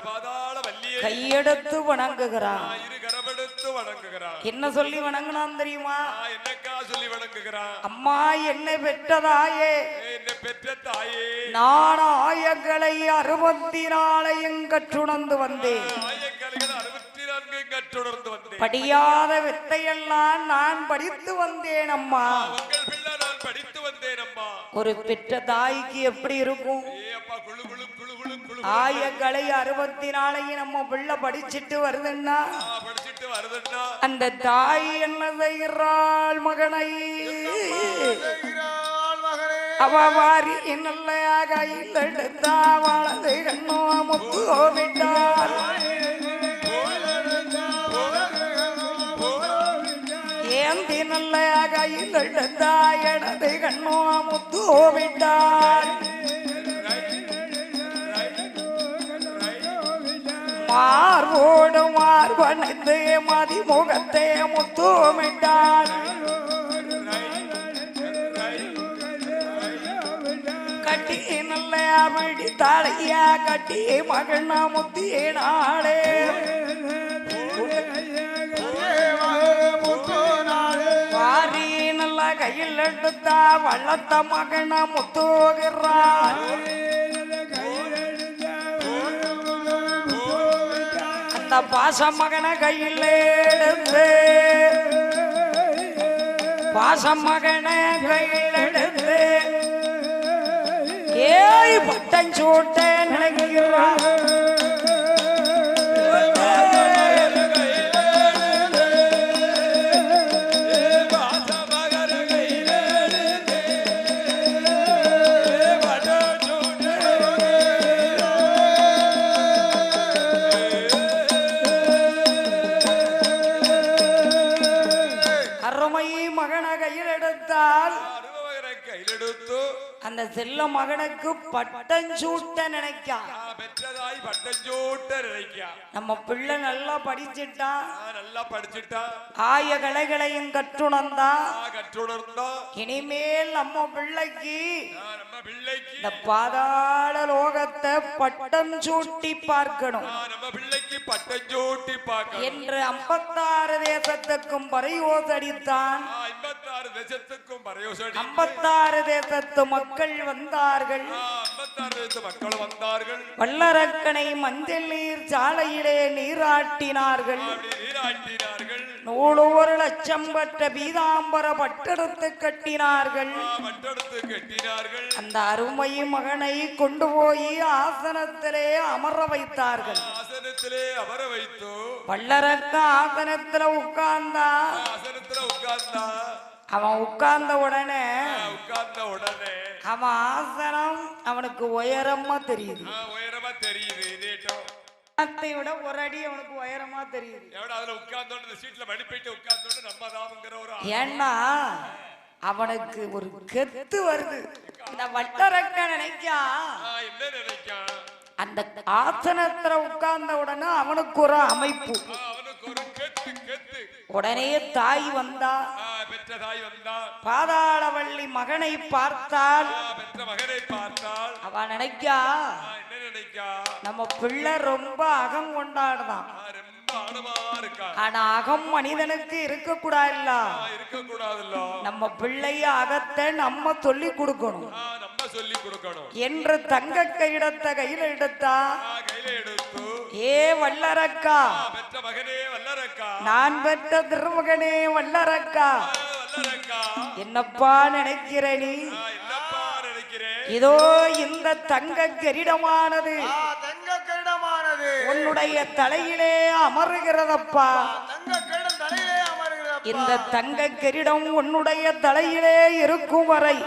பாதாள வள்ளியை கையெடுத்து வணங்குகிறான் இரு கரமெடுத்து வணங்குகிறான் என்ன சொல்லி வணங்கினான் தெரியுமா என்னக்கா சொல்லி வணங்குகிறான் அம்மா என்னை பெற்றதாயே என்னை பெற்ற தாயே நான் ஆயங்களை 64 கற்றுணர்ந்து வந்தேன் ஆயக்கலைகள் 64 கற்றுணர்ந்து வந்தேன் படியாத வித்தையெல்லாம் நான் படித்து வந்தேன் அம்மா உங்கள் பிள்ளை நான் படித்து வந்தேன் அம்மா ஒரு பெற்ற தாய்க்கு எப்படி இருக்கும் அப்பா குளு குளு குளு குளு குளு ஆயங்களை 64 நம்ம பிள்ளை படிச்சுட்டு வருதுன்னா படிச்சுட்டு வருதுன்னா அந்த தாய் என்ன செய்கிறாள் மகனை அவ வாரி நல்லையாக இல்லெடுத்தா வளது கண்ணோ முத்து விட்டாள் ஏந்தி நல்லையாக இல்லெடுத்தா இடது கண்ணோ முத்து விட்டாள் மார்போடு மார்பனைந்து மதிமுகத்தை முத்துமிட்டாள் கட்டி நல்ல அப்படி தாளையா கட்டி மகனா முத்தினாளே வாரி நல்ல கையில் எடுத்தா வள்ளத்த மகனா முத்துகிறாள் அந்த பாச மகனை கையில் எடுத்து பாச மகனை கையில் எடுத்து ஏய் பட்டன் சூட்ட நினைக்கிறான் அந்த செல்ல மகனுக்கு பட்டஞ்சூட்ட நினைக்கா. பெற்றதாய் பட்டஞ்சூட்ட நினைக்கா. நம்ம பிள்ளை நல்லா படிச்சுட்டா, நல்லா படிச்சுட்டா, ஆய கலைகளையும் கற்றுணர்ந்தா, கற்றுணர்ந்தா, இனிமேல் நம்ம பிள்ளைக்கு இந்த நம்ம பாதாள லோகத்தை பட்டம் சூட்டி பார்க்கணும் பிள்ளைக்கு பட்டஞ்சூட்டி பார்க்கணும் என்று 56 தேசத்துக்கும் பறையோசடித்தான். 56 தேசத்துக்கும் பறையோசடி 56 தேசத்து மக்கள் வந்தார்கள். 56 தேசத்து மக்கள் வந்தார்கள். வல்லரக்கனை மஞ்சள் நீர் சாலையிலே நீராட்டினார்கள். 100 லட்சம் பெற்ற பீதாம்பர பட்டெடுத்து கட்டினார்கள். அந்த அருமை மகனை கொண்டு போய் ஆசனத்திலே அமர வைத்தார்கள். வல்லரக்க ஆசனத்துல உட்கார்ந்தா. அவன் உட்கார்ந்த உடனே அவன் ஆசனம் அவனுக்கு உயரமா தெரியுது. விட ஒரு அடி அவனுக்கு உயரமா தெரியுது. ஏன்னா அவனுக்கு ஒரு கெத்து வருது. இந்த வட்டரக்க நினைக்கா அந்த ஆசனத்துல உட்கார்ந்த உடனே அவனுக்கு ஒரு அமைப்பு. உடனே தாய் வந்தா. பாதாளவள்ளி மகனை பார்த்தால் அவ நினைக்கா நம்ம பிள்ளை ரொம்ப அகம் கொண்டாடுதான். ஆனா அகம் மனிதனுக்கு இருக்க கூடாதுல்ல. நம்ம பிள்ளைய அகத்தை நம்ம சொல்லி கொடுக்கணும் என்று தங்க கையிடத்தை கையில எடுத்தா. ஏ வல்லரக்கா, நான் பெற்ற திருமகனே வல்லரக்கா, என்னப்பா நினைக்கிற நீ? இதோ இந்த தங்க கிரீடமானது உன்னுடைய தலையிலே அமருகிறதப்பா. இந்த தங்க கிரீடம் உன்னுடைய தலையிலே இருக்கும் வரை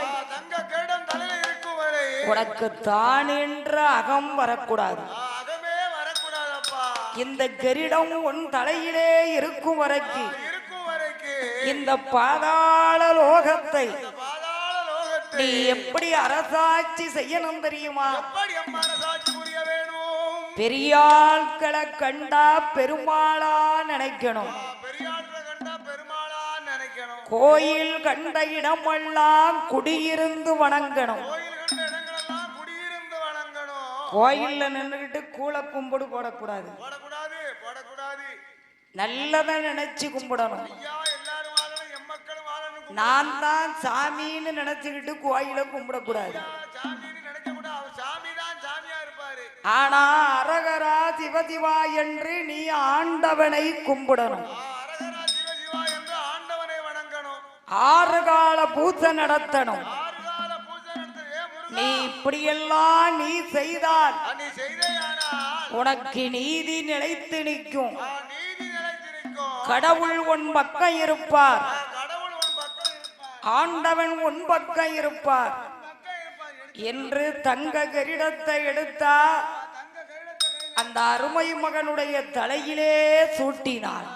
உனக்கு தான் என்ற அகம் வரக்கூடாது. இந்த கிரீடம் உன் தலையிலே இருக்கும் வரைக்கு இந்த பாதாள லோகத்தை நீ எப்படி அரசாட்சி செய்யணும் தெரியுமா? பெரியாள்களை கண்டா பெருமாளா நினைக்கணும். கோயில் கண்ட இடமெல்லாம் குடியிருந்து வணங்கணும். கோயில்ல நின்றுகிட்டு கூள கும்பிடு போடக்கூடாது. நல்லதை நினைச்சு கும்பிடணும். நான் தான் சாமின்னு நினைச்சுக்கிட்டு கோயில கும்பிடக்கூடாது. ஆனா அரகரா சிவசிவா என்று நீ ஆண்டவனை கும்பிடணும். 6 கால பூஜை நடத்தணும். நீ இப்படியெல்லாம் நீ செய்தால் உனக்கு நீதி நிலைத்து நிற்கும். கடவுள் உன் பக்கம் இருப்பார். ஆண்டவன் உன் பக்கம் இருப்பார் என்று தங்க கிரீடத்தை எடுத்தா. அந்த அருமை மகனுடைய தலையிலே சூட்டினார்.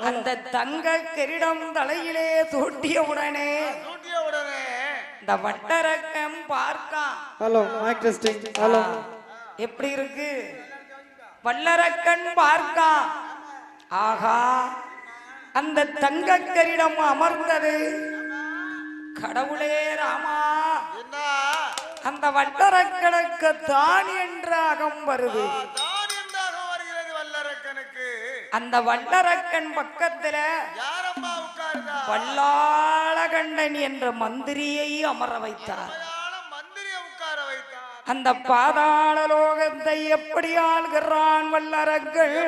அந்த தங்க கிரீடம் தலையிலே சூட்டிய உடனே இந்த வட்டரக்கம் பார்க்கா. Hello mic testing. ஹலோ எப்படி இருக்கு? வல்லரக்கன் பார்க்கா. ஆகா, அந்த தங்க கிரீடம் அமர்ந்தது. கடவுளே ராமா, அந்த வட்டரக்கனுக்கு தான் என்ற அகம் வருது. அந்த வல்லரக்கன் பக்கத்துல வல்லாளகண்டன் என்ற மந்திரியை அமர வைத்தார். அந்த பாதாள லோகத்தை எப்படி ஆள்கிறான் வல்லரக்கன்?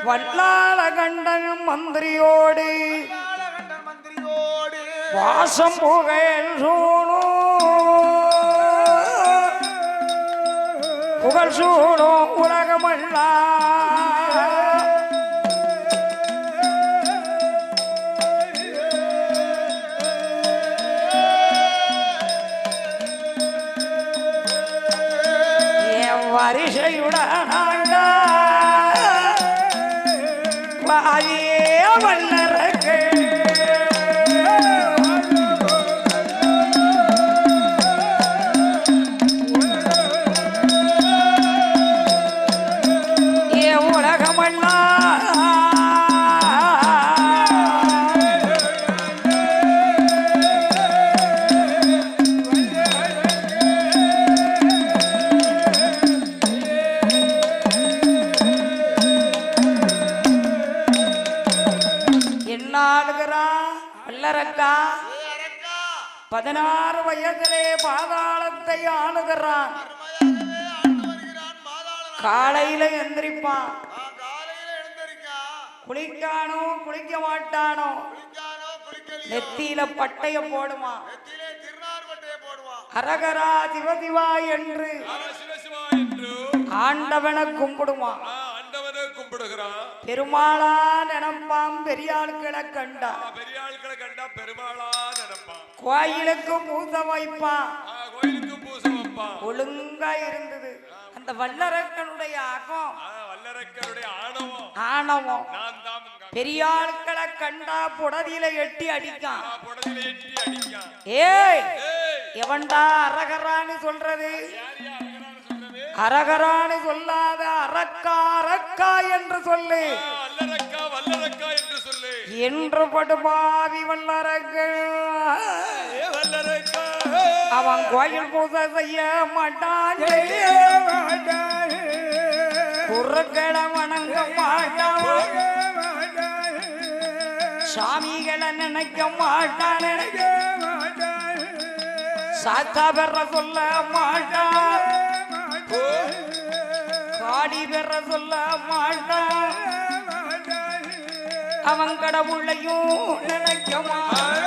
வல்லாளகண்டன் மந்திரியோடு வாசம் புகழ் சூணோ புகழ் சூணோ உலகமல்லா. வரிசையுடனாண்ட வாயே வல்லரக்கே வல்லரக்கா 16 வயதிலே பாதாளத்தை ஆளுகிறான். காலையில எந்திரிப்பான். குளிக்கானோ குளிக்க மாட்டானோ, நெத்தியில பட்டைய போடுவான். அரகரா சிவசிவா என்று ஆண்டவனை கும்பிடுவான். பெருமாளா நினைப்பான். பெரியாள்களை கண்டா பெருமாளா நினைப்பான். கோயிலுக்கு பூசை வைப்பான். ஒழுங்கா இருந்தது அந்த வல்லரக்கனுடைய அகம். வல்லரக்கனுடைய ஆணவம் ஆணவம் நான் தான் பெரியாள்களை கண்டா புடதியில எட்டி அடிக்கான். புடதில எட்டி அடிக்கான். ஏய் எவன்டா அரகரான்னு சொல்றது? அரகரான்னு சொல்லாத அரக்கா அரக்கா என்று சொல்லு. வல்லரக்கா வல்லரக்கா என்று சொல்லு என்று படுபாவி வல்லரக்கு. வல்லரக்கா அவன் கோயில் பூஜை செய்ய மாட்டான். குறுக்களை வணங்க மாட்டான். சாமிகளை நினைக்க மாட்டான். சாத்தா பெற சொல்ல மாட்டான். காடி பெற சொல்ல மாட்டான். அவன் கடவுளையும் நினைக்க மாட்டான்.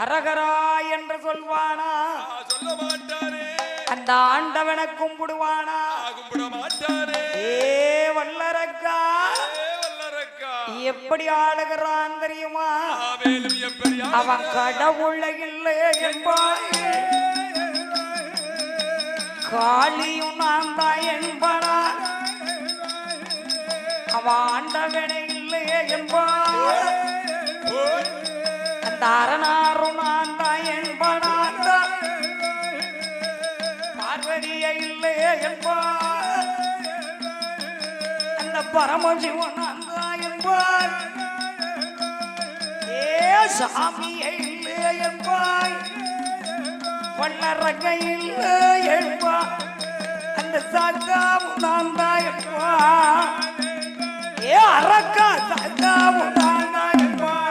அரகரா என்று சொல்வானா? சொல்ல மாட்டாரே. அந்த ஆண்டவனை கும்பிடுவானா? கும்பிட மாட்டாரே. ஏ வல்லரக்கா வல்லரக்கா எப்படி ஆளுகிறான் தெரியுமா? மேலும் எப்படி அவன் கடவுளை இல்லை என்பான். காளியும் நான் தான் என்பனா. அவன் ஆண்டவனை இல்லையே என்பான். அந்த அரணாரும் நான் தான் என்பனா. பார்வதியை இல்லையே என்பான். அந்த பரமசிவன் நான் தான் என்பான். ஏ சாமியை இல்லையே என்பான். வல்லரக்கை இல்லை என்பான். அந்த சாத்தாவும் நான் தான் என்பான். ஏ அரக்கா சாத்தாவும் நான் தான் என்பான்.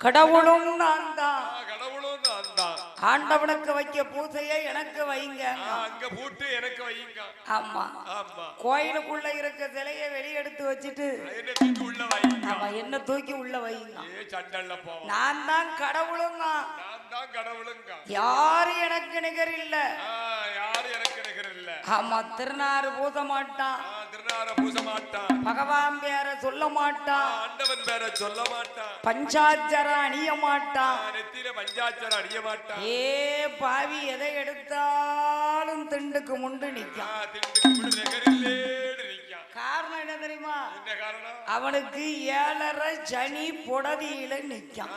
கடவுளும் நான் தான். கடவுளும் நான் தான். ஆண்டவனுக்கு வைக்க பூசையை எனக்கு வைங்க. அங்க பூட்டு எனக்கு வைங்க. ஆமா ஆமா. கோயிலுக்குள்ள இருக்க சிலையை வெளியெடுத்து வச்சுட்டு என்ன தூக்கி உள்ள வைங்க. ஆமா என்ன தூக்கி உள்ள வைங்க. சண்டல்ல போவோம். நான் தான் கடவுளும் தான். நான் தான் கடவுளுங்க. யாரு எனக்கு நிகர் இல்ல. யாரு எனக்கு நிகர் இல்ல. ஆமா திருநாறு பூச மாட்டான். திருநாறு பூச மாட்டான். பகவான் பேர சொல்ல மாட்டான். ஆண்டவன் பேர சொல்ல மாட்டான். பஞ்சாட்சரம் அணிய மாட்டான். நெத்தியில பஞ்சாட்சரம் அணிய மாட்டான். ஏ பாவி எதை எடுத்தாலும் திண்டுக்கு முண்டு நிக்கான். திண்டுக்கு முண்டு நிகரில்லேன்னு நிக்கான். காரணம் என்ன தெரியுமா? என்ன காரணம்? அவனுக்கு 7:30 சனி புடதியில நிக்கான்.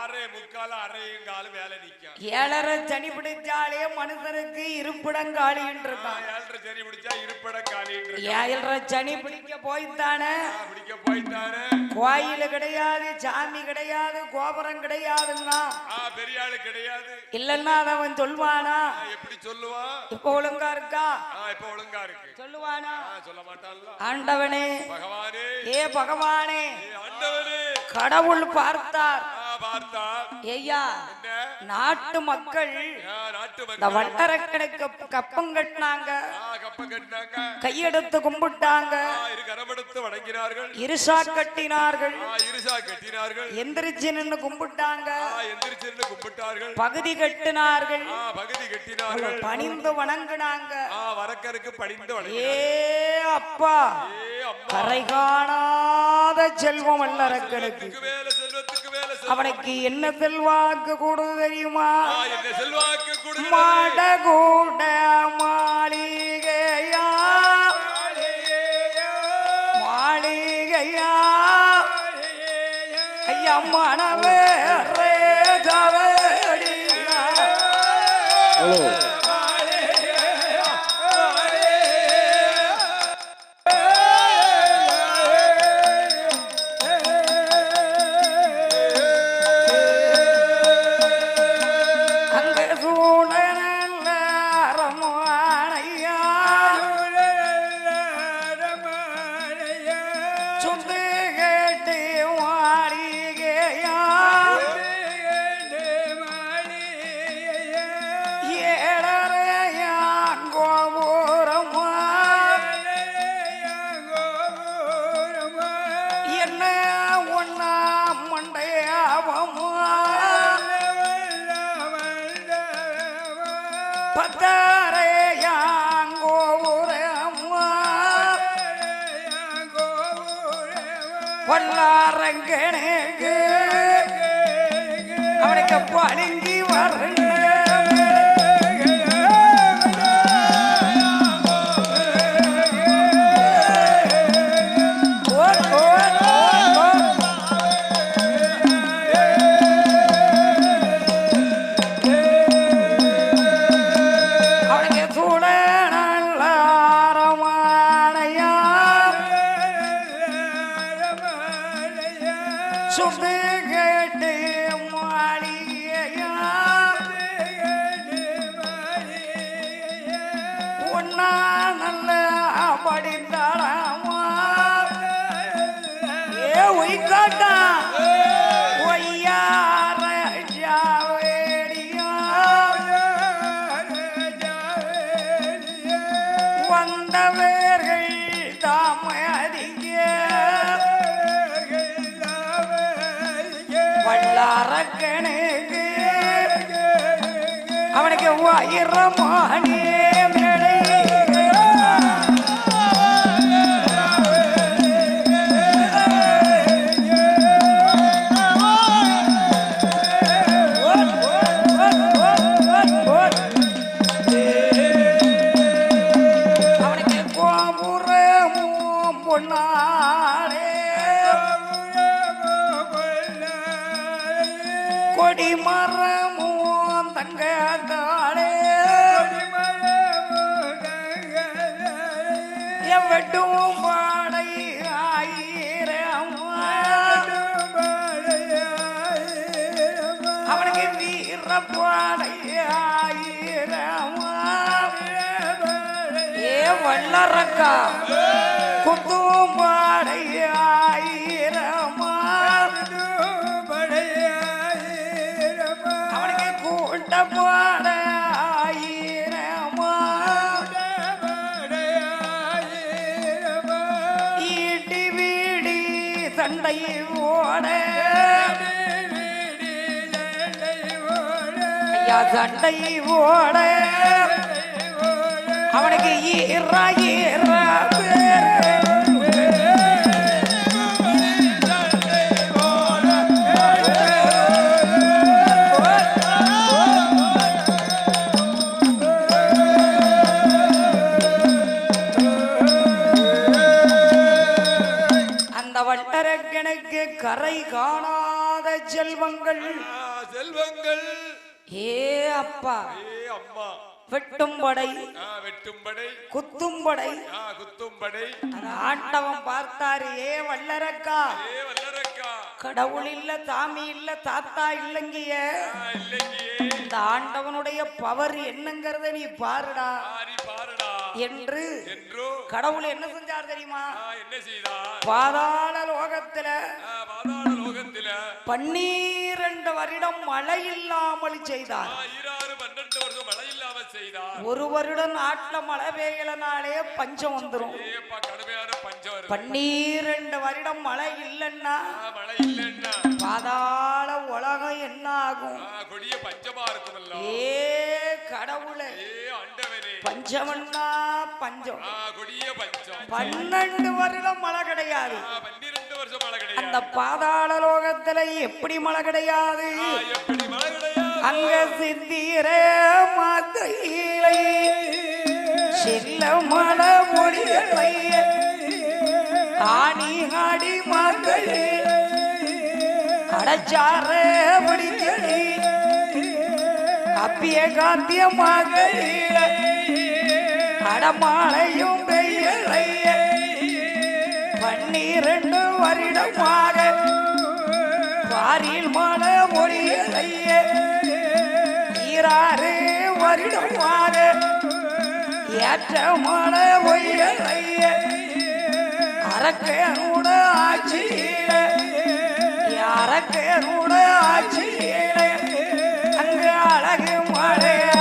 6:45 அரையங்காலும் வேலை நிக்கான். 7:30 சனி பிடிச்சாலே மனுஷனுக்கு இருப்பிடங்காலி இருக்கான். 7:30 சனி பிடிச்சா இருப்பிடங்காலி. 7:30 சனி பிடிக்க போய்த்தானே. கோயில் கிடையாது, சாமி கிடையாது, கோபுரம் கிடையாதுன்னா பெரிய ஆளு கிடையாது. இல்லன்னா அவன் சொல்வானா? எப்படி சொல்லுவான்? இப்ப ஒழுங்கா இருக்கா? இப்ப ஒழுங்கா இருக்கு சொல்லுவானா? சொல்ல மாட்டான்ல. ஆண்டவனே பகவானே. ஏ பகவானே ஆண்டவனே கடவுள் பார்த்தார். பார்த்தார். ஐயா நாட்டு மக்கள் இந்த வட்டரக்கணக்கு கப்பம் கட்டினாங்க. கையெடுத்து கும்பிட்டாங்க. வணங்கினார்கள். இருசா கட்டினார்கள். எந்திரிச்சு நின்று கும்பிட்டாங்க. கும்பிட்டார்கள். பகுதி கட்டினார்கள். பகுதி கட்டினார்கள். பணிந்து வணங்கினாங்க. வரக்கருக்கு பணிந்து ஏ அப்பா கரை காணாத செல்வம் வல்லரக்கனுக்கு அவனுக்கு என்ன செல்வாக்கு கூட தெரியுமா? மாட கூட மாளிகையா மாளிகையா ஐயா மனவே ரேதவே சொந்து கேட்டு மாளிகையா ஏழரையான் கோபுரமா என்ன ஒன்னா மண்டையாவமா பத்தாரையான் கோபுரமா வல்லாரங்கனுக்கு அவனுக்கு பழுங்கி வரல அவனுக்கு சூட நல்ல அரமானையா சுண்டு கேட்டு மாளிகையா ஒன்னா நல்ல படிந்தாளமா ஏ ஒய்காட்டா ஒய்யார ஜாவேடியா வந்தவர்கள் தாமதிங்க வல்லாரக்கனுக்கு அவனுக்கு வயிறமானே மேடை அவனுக்கு கோபுரமும் பொன்னாடே கொடி மரமும் தங்கத்தாளே எவட்டும் பாடை ஆயிரம் அவனுக்கு வீர பாடை ஆயிரம் ஏ வல்லரக்கா குத்தும் பாடை ஆயிரம் அவனுக்கு கூட்ட பாட ஆயிரமா ஈட்டி வீடி சண்டை ஓட ஐயா சண்டை ஓட அவனுக்கு ஈரா ஈரா அந்த வட்டரக்கணக்கு கரை காணாத செல்வங்கள் செல்வங்கள் ஏ அப்பா ஏ அம்மா வெட்டும்படை வெட்டும்படை குத்தும்படை குத்தும்படை ஆண்டவன் பார்த்தாரு ஏ வல்லரக்கா ஏ வல்லரக்கா கடவுள் இல்ல சாமி இல்ல தாத்தா இல்லங்கிய இல்லையே இந்த ஆண்டவனுடைய பவர் என்னங்கிறத நீ பாருடா நீ பாருடா என்று என்றோ கடவுள் என்ன செஞ்சார் தெரியுமா என்ன செய்தார் பாதாள லோகத்துல பாதாள லோகத்தில 12 வருடம் மழை இல்லாமல் செய்தார் 12 வருஷம் மழை இல்லாமல் செய்தார் ஒரு வருடம் நாட்டுல மழை பெய்யலனாலே பஞ்சம் வந்துரும் ஏப்பா கடுமையான பஞ்சம் வருது 12 வருடம் மழை இல்லைன்னா மழை இல்லைன்னா பாதாள உலகம் என்ன ஆகும் கொடிய பஞ்சமா இருக்குமல்ல ஏ கடவுளே ஏ ஆண்டவனே பஞ்சமன்னா பஞ்சம் கொடிய பஞ்சம் 12 வருடம் மழை கிடையாது 12 வருஷம் மழை கிடையாது அந்த பாதாள லோகத்துல எப்படி மழை கிடையாது எப்படி மழை கிடையாது அங்க சித்திரே மாத்தையிலை செல்ல மழை மொழிகளை ஆடி ஆடி மக்கள் அடைச்சார பிடித்தடி அப்பிய காத்திய மகள் அடமாளையும் பெய்யலை 12 வருடமாக பாரில் மழை மொழிகளை 6 வருடமாக ஏற்ற மழை மொழிகளை அரக்கனோட ஆட்சியிலே யாரக்கேனோட ஆட்சியிலே அங்கு அழகு மழையா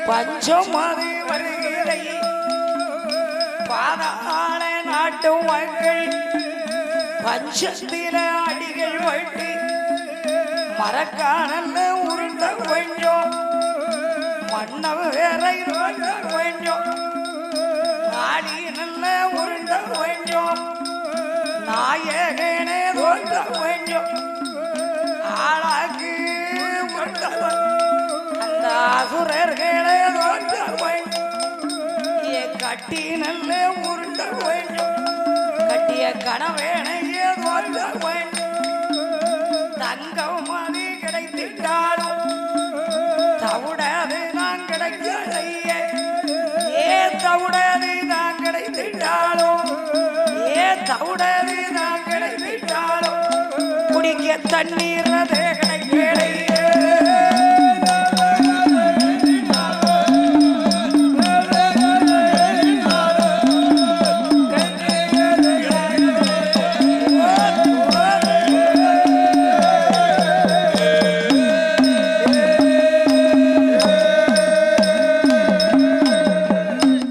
பஞ்சமது வருகிறை பாதாள நாட்டு மக்கள் பஞ்சத்தில அடிகள் வட்டி மரக்கானல்ல உருண்ட கொஞ்சம் மன்னவு வேறை கொஞ்சம் நாடி நல்ல உருண்ட கொஞ்சம் நாயகனே தோன்ற கொஞ்சம் ஆளாக்கு அந்த அசுரர்களே தோன்ற கொஞ்சம் கட்டி நல்ல உருண்ட கொஞ்சம் கட்டிய கணவேனையே தோன்ற கொஞ்சம் தங்கம் அது கிடைத்திட்டாலும் தவுடாது நான் கிடைக்கலையே ஏ தவுடாது நான் கிடைத்திட்டாலும் ஏ தவுடாது நான் கிடைத்திட்டாலும் குடிக்க தண்ணீர் அதே கிடைக்கலையே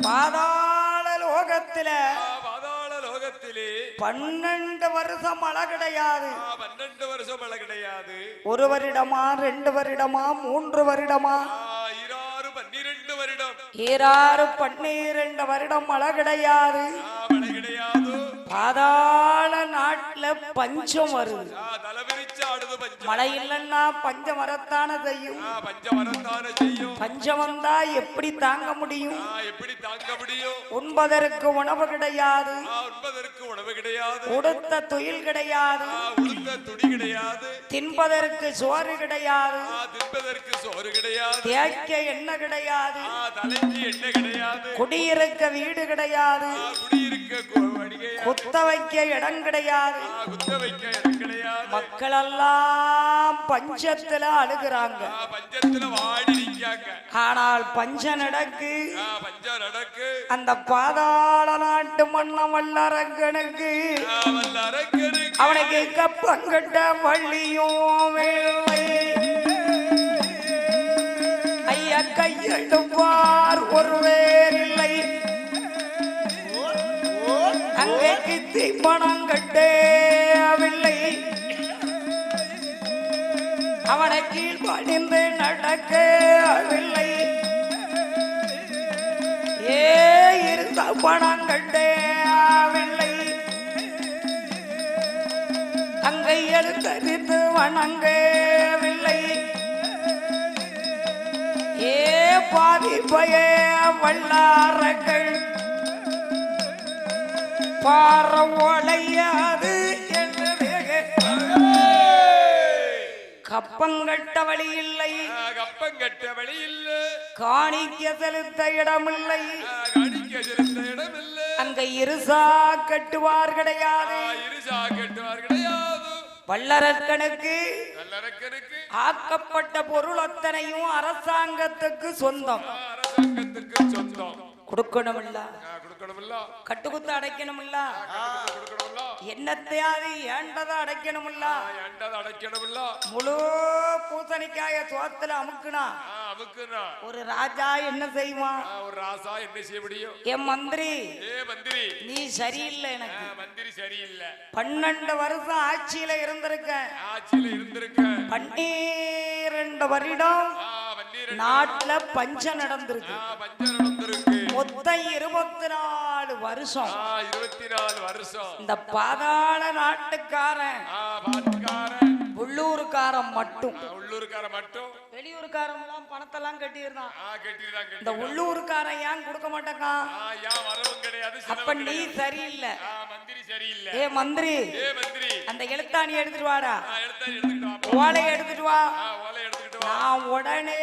பாதாள லோகத்திலே 12 வருஷம் மழை கிடையாது. 12 வருஷம் மழை கிடையாது. ஒரு வருடமா 2 வருடமா 3 வருடமா 12 வருடம். 12 வருடம் மழை கிடையாது. மழை கிடையாது. பாதாள நாட்டுல பஞ்சம் வருது. மழை இல்லைன்னா பஞ்சம் வரத்தான செய்யும். பஞ்சம் வந்தா எப்படி தாங்க முடியும்? உண்பதற்கு உணவு கிடையாது. உடுத்த துயில் கிடையாது. தின்பதற்கு சோறு கிடையாது. தேய்க்க எண்ணெய் கிடையாது. குடியிருக்க வீடு கிடையாது. குத்த வைக்க இடம் கிடையாது. மக்கள் எல்லாம் பஞ்சத்துல அழுகிறாங்க. ஆனால் பஞ்ச நடக்கு. அந்த பாதாள நாட்டு மன்னம் வல்லரங்கனுக்கு அவனுக்கு கப்பங்கட்ட வள்ளியும் ஐயா கையெழுப்பார் ஒருவேர் இல்லை. அங்கே கித்தி பணம் கட்டேவில்லை. அவனை கீழ் பணிந்து நடக்கவில்லை. ஏ இருந்த பணம் கட்டேவில்லை. அங்கே எழுத்தறிந்து வணங்கவில்லை. ஏ பாதி பய வல்லாரங்கள் பாரவோளையாது என்று கப்பங்கட்ட வழி இல்லை. கப்பங்கட்ட வழி இல்லை. காணிக்க செலுத்த இடமில்லை. அங்க இருசா கட்டுவார் கிடையாது. வல்லரக்கனுக்கு ஆக்கப்பட்ட பொருள் அத்தனையும் அரசாங்கத்துக்கு சொந்தம். கொடுக்கணுமில்ல, கட்டுக்குத்த அடைக்கணுமில்ல, என்னத்தையாவது ஏண்டதை அடைக்கணுமில்ல. முழு பூசணிக்காய சோத்துல அமுக்குனா ஒரு ராஜா என்ன செய்வான்? ஒரு ராஜா என்ன செய்ய முடியும்? என் மந்திரி நீ சரியில்லை. எனக்கு 12 வருஷம் ஆட்சியில இருந்திருக்க. 12 வருடம் நாட்டுல பஞ்சம் நடந்திருக்கு. மொத்தம் 24 வருஷம். 24 வருஷம் இந்த பாதாள நாட்டுக்காரன் உள்ளூருக்காரன் மட்டும் வெளியூருக்காரன் பணத்தெல்லாம் கட்டியிருந்தான். இந்த உள்ளூருக்காரன் ஏன் கொடுக்க மாட்டேக்கான்? அப்ப நீ சரியில்லை. ஏ மந்திரி, அந்த எழுத்தாணி எடுத்துட்டு வாடா. ஓலை எடுத்துட்டு வா. நான் உடனே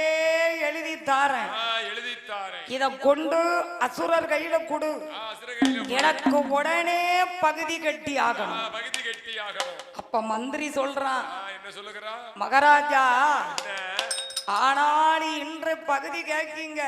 எழுதி தாரேன். எழுதித்தாரேன். இத கொண்டு அசுரர் கையில கொடு. அசுரகையில எனக்கு உடனே பகுதி கட்டி ஆகணும். பகுதி கட்டி ஆகணும். அப்ப மந்திரி சொல்றான், என்ன சொல்லுகிறான்? மகாராஜா ஆனால் இன்று பகுதி கேட்கீங்க.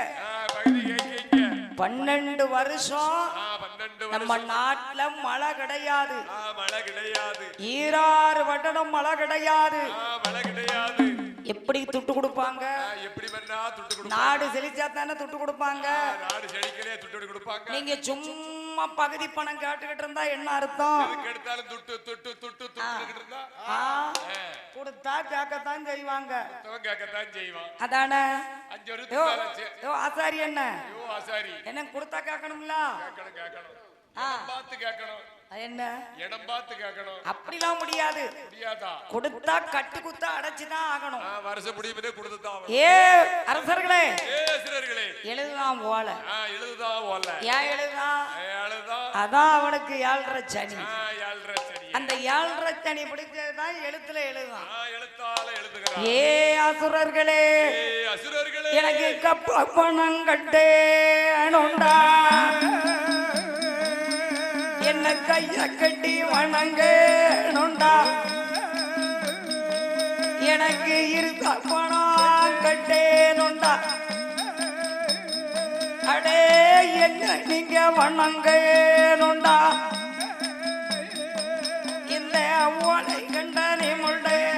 பகுதி கேட்கீங்க. 12 வருஷம் 12 நம்ம நாட்டுல மழை கிடையாது. மழை கிடையாது. ஈராறு வட்டணம் மழை கிடையாது. மழை கிடையாது. எப்படி துட்டு கொடுப்பாங்க? எப்படி பண்ணா துட்டு கொடுப்பாங்க? நாடு செழிச்சா தானே துட்டு கொடுப்பாங்க. நாடு செழிக்கலே துட்டு கொடுப்பாங்க. நீங்க சும்மா பகுதி பணம் கேட்டுக்கிட்டு இருந்தா என்ன அர்த்தம்? எதுக்கு எடுத்தாலும் துட்டு துட்டு துட்டு துட்டு இருந்தா கொடுத்தா கேட்கத்தான் செய்வாங்க. கேட்கத்தான் செய்வான். அதானே 5 வருஷத்துக்கு யோ ஆசாரி என்ன ஆசாரி என்ன கொடுத்தா கேட்கணும்ல? கேட்கணும் கேட்கணும். இடம் பார்த்து கேட்கணும். என்ன இடம் பார்த்து கேட்கணும். அப்படிலாம் முடியாது. முடியாதா? கொடுத்தா கட்டு குத்தா அடைச்சுதான் ஆகணும். வருஷம் முடியுமே கொடுத்துதான். ஏ அரசர்களே, அரசர்களே எழுதுதான் போல. எழுதுதான் போல. ஏன் எழுதுதான்? எழுதுதான். அதான் அவனுக்கு 7.5 சனி. 7.5 சனி. அந்த 7.5 சனி பிடிச்சதுதான் எழுத்துல எழுதுதான். எழுத்தால எழுதுகிறான். ஏ அசுரர்களே, அசுரர்களே, எனக்கு பணம் கட்டேனுண்டா, என்ன கைய கட்டி வணங்கேனுண்டா, எனக்கு இருக்க பணம் கட்டேனுண்டா, அடே என்ன நீங்க வணங்கேனுண்டா, இந்த ஓலை கண்ட நிமுடைய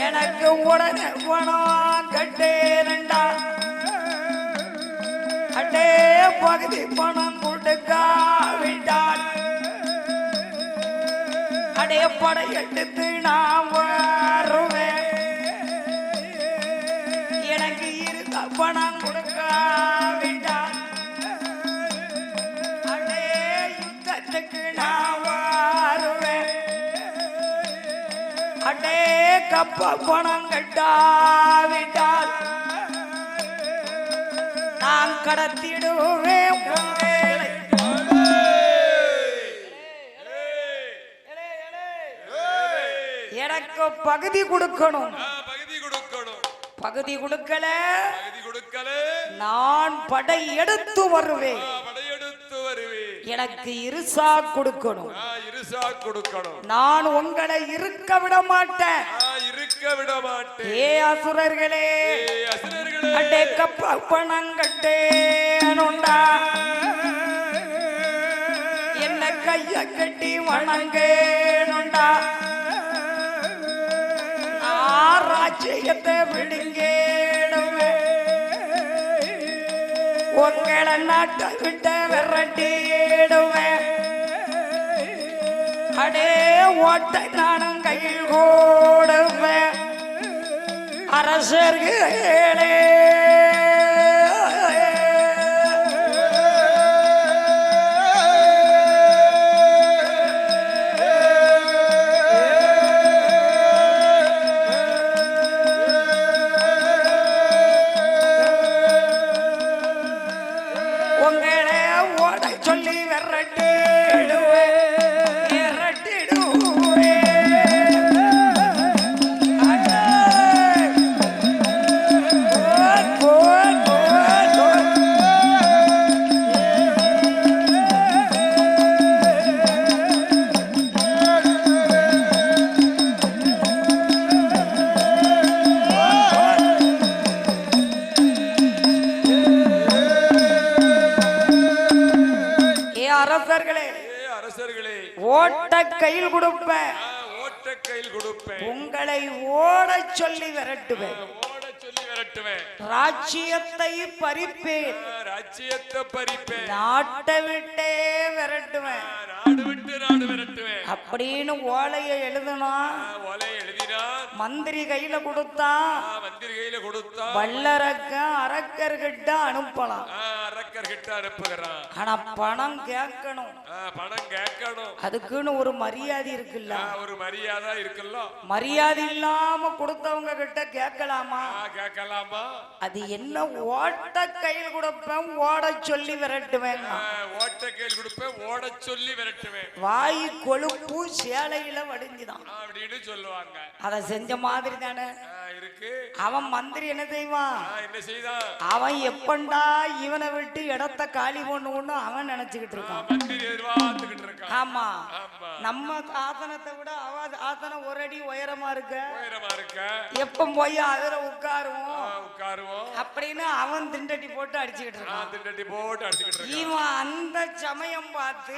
எனக்கு உடனே பணம் கட்டேனுண்டா, அடே பகுதி பணம் கொடுக்காவிட்டால் அடே படையெடுத்து நான் வருவேன், எனக்கு இருந்த பணம் கொடுக்காவிட்டால் அடே யுத்தத்துக்கு நான் வருவேன், அடே கப்ப பணம் கட்டாவிட்டால் நான் கடத்திடுவேன் உங்களை. எனக்கு பகுதி கொடுக்கணும். பகுதி கொடுக்கணும். பகுதி கொடுக்கல பகுதி கொடுக்கல நான் படை எடுத்து வருவேன். படையெடுத்து வருவேன். எனக்கு இருசா கொடுக்கணும். இருசா கொடுக்கணும். நான் உங்களை இருக்க விட மாட்டேன். இருக்க விட மாட்டேன். ஏ அசுரர்களே, அசுரர்களே, அடே கப்ப பணம் கட்டேனுண்டா, என்ன கைய கட்டி வணங்கேனுண்டா, நான் ராஜ்யத்தை விடுங்கேடுவேன், உங்களை நாட்டை விட்டு விரட்டிடுவேன், அடே ஓட்டை நானும் கையில் கூடுவேன். அரசர்களே, உங்களை ஓட சொல்லி விரட்டிடுவேன், அரசர்களே, ஓட்ட கையில் கொடுப்பேன், ஓட்ட கையில் கொடுப்பேன், உங்களை ஓட சொல்லி விரட்டுவேன், ஓட சொல்லி விரட்டுவேன், ராஜ்யத்தை பறிப்பேன், ராஜ்யத்தை பறிப்பேன், நாட்டை விட்டே விரட்டுவேன், நாடு விட்டு நாடு விரட்டுவேன் அப்படின்னு ஓலையை எழுதணும். ஓலை எழுதினான். மந்திரி கையில கொடுத்தா மந்திரி கையில கொடுத்தா வல்லரக்க அரக்கர்கிட்ட அனுப்பலாம். அரக்க அரக்கர் கிட்ட அனுப்புகிறான். ஆனா பணம் கேட்கணும், பணம் கேட்கணும். அதுக்குன்னு ஒரு மரியாதை இருக்குல்ல. ஒரு மரியாதை இருக்குல்ல. மரியாதை இல்லாம கொடுத்தவங்க கிட்ட கேட்கலாமா? கேட்கலாமா? அது என்ன? ஓட்ட கையில் கொடுப்பேன், ஓட சொல்லி விரட்டுவேன். ஓட்ட கையில் கொடுப்பேன், ஓட சொல்லி விரட்டுவேன். வாய் கொழுப்பு சேலையில வடிஞ்சுதான் அப்படின்னு சொல்லுவாங்க. அத செஞ்ச மாதிரி தானே இருக்கு. அவன் மந்திரி என்ன செய்வான்? என்ன செய்தான்? அவன் எப்பண்டா இவனை விட்டு இடத்த காலி பண்ணு அவன் நினைச்சுக்கிட்டு இருக்கான். மந்திரி எதிர்பார்த்துக்கிட்டு இருக்கான். ஆமா, நம்ம ஆசனத்தை விட அவ ஆசனம் ஒரு அடி உயரமா இருக்க. எப்ப போய் அதுல உட்காருவோம் அப்படின்னு அவன் திண்டட்டி போட்டு அடிச்சுக்கிட்டு இருக்கான். இவன் அந்த சமயம் பார்த்து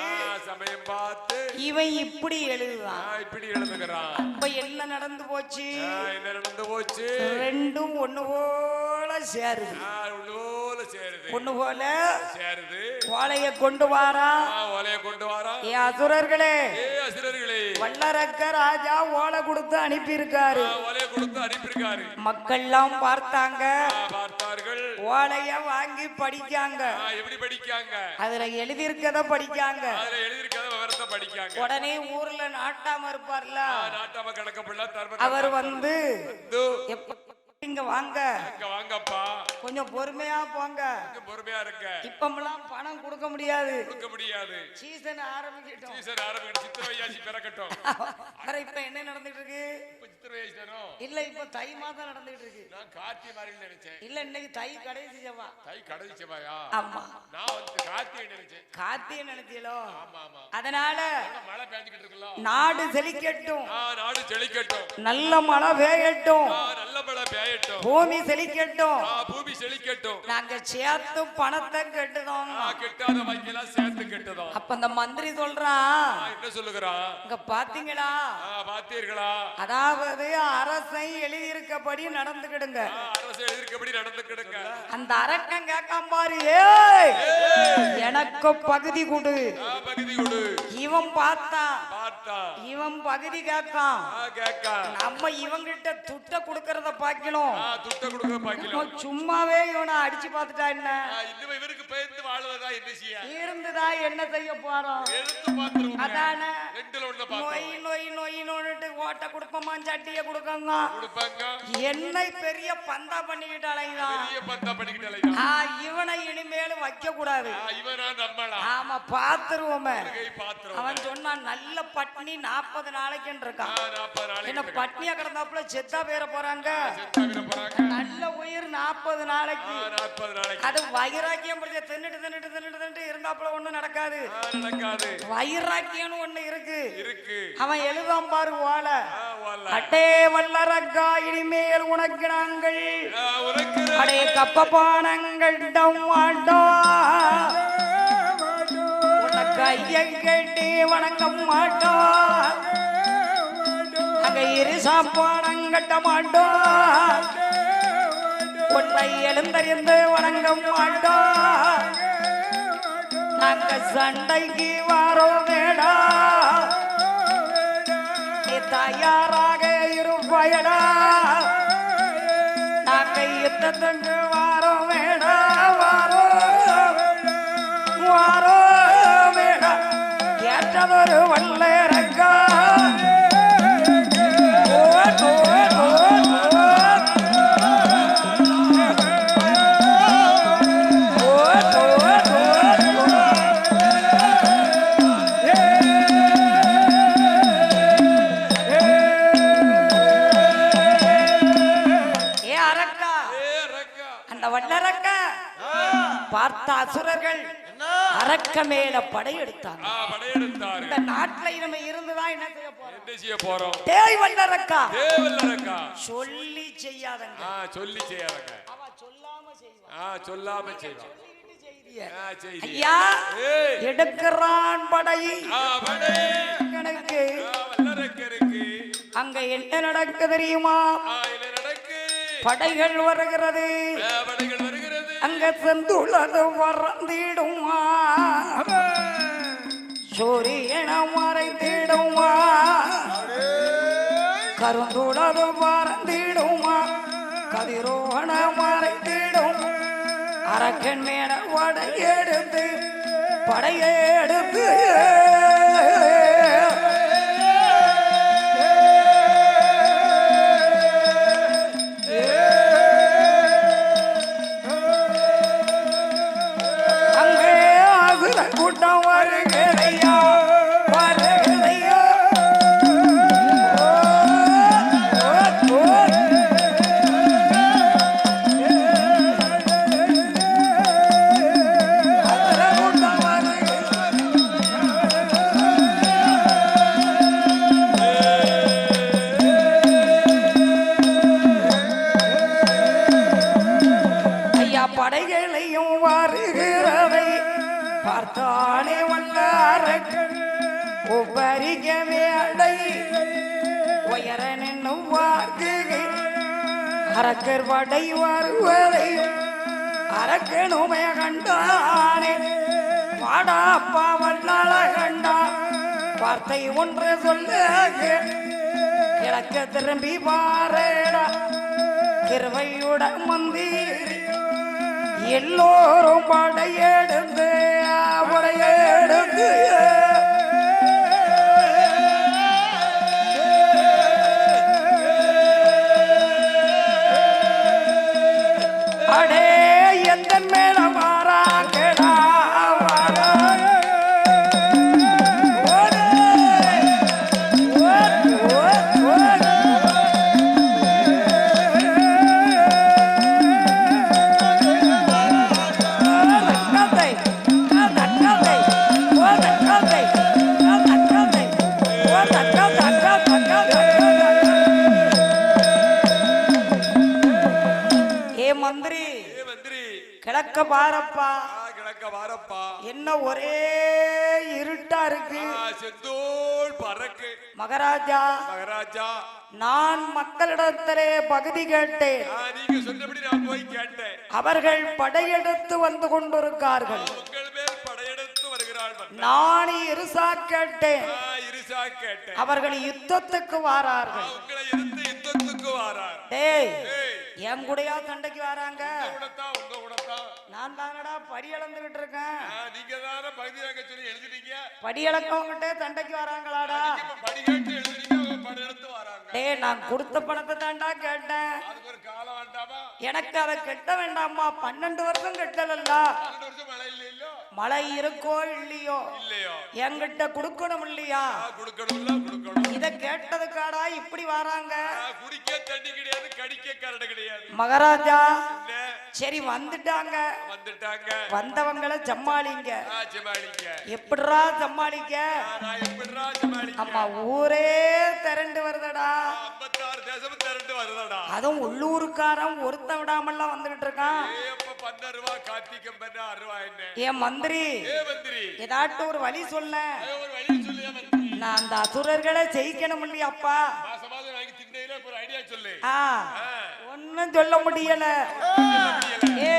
இவன் இப்படி எழுதுதான். அப்ப என்ன நடந்து போச்சு? ரெண்டும் ஒண்ணு போல சேருது. ஒண்ணு போல ஓலைய கொண்டு வாரா. ஏ அசுரர்களே, வல்லரக்க ராஜா ஓலை கொடுத்து அனுப்பி இருக்காரு. மக்கள் எல்லாம் பார்த்தாங்க, ஓலைய வாங்கி படிக்காங்க. அதுல எழுதியிருக்கத படிக்காங்க. உடனே ஊர்ல நாட்டாம இருப்பார்ல, அவர் வந்து இங்க வாங்க, கொஞ்சம் பொறுமையா போங்க, பொறுமையா இருக்க. இப்பமெல்லாம் பணம் கொடுக்க முடியாது, சீசன் ஆரம்பிக்கட்டும். இப்ப என்ன நடந்துட்டு இருக்கு? இல்ல இப்ப தை மாதம் நடந்துட்டு இருக்கு. இல்ல இன்னைக்கு தை கடைசி செவ்வாய். ஆமா, கார்த்திகை நினைச்சீங்களோ? அதனால நாடு செழிக்கட்டும், நல்ல மழை பெய்யட்டும், பூமி செழிக்கட்டும். நாங்க சேர்த்து பணத்தை கெட்டுதோம். அப்ப அந்த மந்திரி சொல்றான், என்ன சொல்லுகிறான்? இங்க பாத்தீங்களா? அதாவது அரசை எழுதியிருக்கபடி நடந்துக்கிடுங்க. அந்த அரக்கன் கேட்காம பாரு, எனக்கு பகுதி கொடு. இவன் பார்த்தா இவன் பகுதி கேட்கான். நம்ம இவங்கிட்ட துட்ட கொடுக்கறத பாக்கணும். சும்மாவே இவனை அடிச்சு பார்த்துட்டா என்ன இருந்துதா என்ன செய்ய போறோம்? அதான நோய் நோய் நோய் நோட்டு ஓட்ட கொடுப்போமா, சட்டிய கொடுக்கங்க. என்னை பெரிய பந்தா பண்ணிக்கிட்டாலைதான். இவனை இனிமேலும் வைக்க கூடாது. ஆமா, பாத்துருவோமே. அவன் சொன்னான், நல்ல பட்னி 40 நாளைக்குன்னு இருக்கான். என்ன பட்னியா கிடந்தாப்புல செத்தா பேர போறாங்க. நல்ல உயிர் 40 நாளைக்கு. அது வைராக்கியம் பிடிச்ச தின்னுட்டு தின்னுட்டு தின்னுட்டு தின்னுட்டு இருந்தாப்புல ஒண்ணும் நடக்காது. வைராக்கியம் ஒண்ணு இருக்கு. அவன் எழுதாம் பாரு ஓலை. அட்டே வல்லரக்கா, இனிமேல் உனக்கு நாங்கள் அடே கப்பப்பானங்கள் மாட்டோம், உனக்கு ஐயை கேட்டு வணங்க மாட்டோம், அங்க இரு சாப்பாடங்கட்ட மாட்டோம், உன்னை எழுந்தறிந்து வணங்க மாட்டோம், நாங்க சண்டைக்கு வாரோம் வேடா, நீ தயாராக இருப்பாயடா, நாங்க யுத்தத்துக்கு வாரோம் வேடா, வாரோம் வேடா, ஏற்றதொரு வல்லரக்கா. பார்த்த அசுரர்கள் அரக்க மேல படையெடுத்தாங்க. இந்த நாட்டுல நம்ம இருந்துதான் என்ன செய்ய போறோம்? தேய் வல்லரக்கா, சொல்லி செய்யாதங்க. அவ சொல்லாம செய்வா. ஐயா எடுக்கிறான் படை. அங்க என்ன நடக்கு தெரியுமா? படைகள் வருகிறது. அங்க செந்துள்ளது மறந்திடுமா, சூரியன மறைந்திடுமா, கருந்துள்ளது மறந்திடுமா, கதிரோன மறைந்திடும். அரக்கன் மேல படையெடுத்து படையெடுத்து அங்கே அசுர கூட்டம் வருகிறையா வருகிறையா படைகளையும் வருகிறதை பார்த்தானே வல்லாரக்கன் ஒவ்வரிக வேடை உயர நின்னும் வார்குகை அரக்கர் படை வருவதை அரக்கனுமே கண்டானே வாடா அப்பா வல்லாள கண்டா வார்த்தை ஒன்று சொல்ல கிழக்க திரும்பி பாரேடா கிருபையுடன் மந்திரி எல்லோரும் படையெடுத்து படையெடுத்து அடே எந்த மேல மாறாங்கடா மந்திரி கிழக்க பாரப்பா கிழக்க பாரப்பா என்ன ஒரே இருட்டா இருக்கு செந்தோள் பறக்கு மகாராஜா மகாராஜா நான் மக்களிடத்திலே பகுதி கேட்டேன் நீங்க சொன்னபடி நான் போய் கேட்டேன் அவர்கள் படையெடுத்து வந்து கொண்டிருக்கார்கள் உங்கள் மேல் படையெடுத்து வருகிறார்கள் நான் இருசா கேட்டேன் இருசா கேட்டேன் அவர்கள் யுத்தத்துக்கு வாரார்கள் உங்களை எடுத்து யுத்தத்துக்கு வாரார் டேய் என் கூடயா சண்டைக்கு வராங்க உங்க கூடத்தான் நான் தானடா படி அளந்துகிட்டு இருக்கேன் நீங்க தானே பகுதி வாங்க சொல்லி எழுதிட்டீங்க படி அளக்கவங்கிட்டே சண்டைக்கு வராங்களாடா படி கேட்டு எழுதிட்டீங்க படி எடுத்து வராங்க டேய் நான் கொடுத்த பணத்தை தாண்டா கேட்டேன் அதுக்கு ஒரு காலம் வேண்டாமா எனக்கு அதை கட்ட வேண்டாமா 12 வருஷம் கட்டலல்ல 12 வருஷம் மழை இல்லையோ மழை இருக்கோ இல்லையோ இல்லையோ என்கிட்ட கொடுக்கணும் இல்லையா கொடுக்கணும் இத கேட்டதுக்காடா இப்படி வராங்க குடிக்க தண்ணி கிடையாது கடிக்க கரடு கிடையாது மகாராஜா சரி வந்துட்டாங்க வந்தவங்களை சமாளிங்க எப்படிரா சமாளிக்க அம்மா ஊரே திரண்டு வருதடா 56 தேசம் திரண்டு வருதடா அதுவும் உள்ளூருக்காரன் ஒருத்தன் விடாமல்லாம் வந்துகிட்டு இருக்கான் என் மந்திரி ஏதாட்டும் ஒரு வழி சொல்ல நான் அந்த அசுரர்களை ஜெயிக்கணும் இல்லையாப்பா ஒன்னும் சொல்ல முடியல ஏ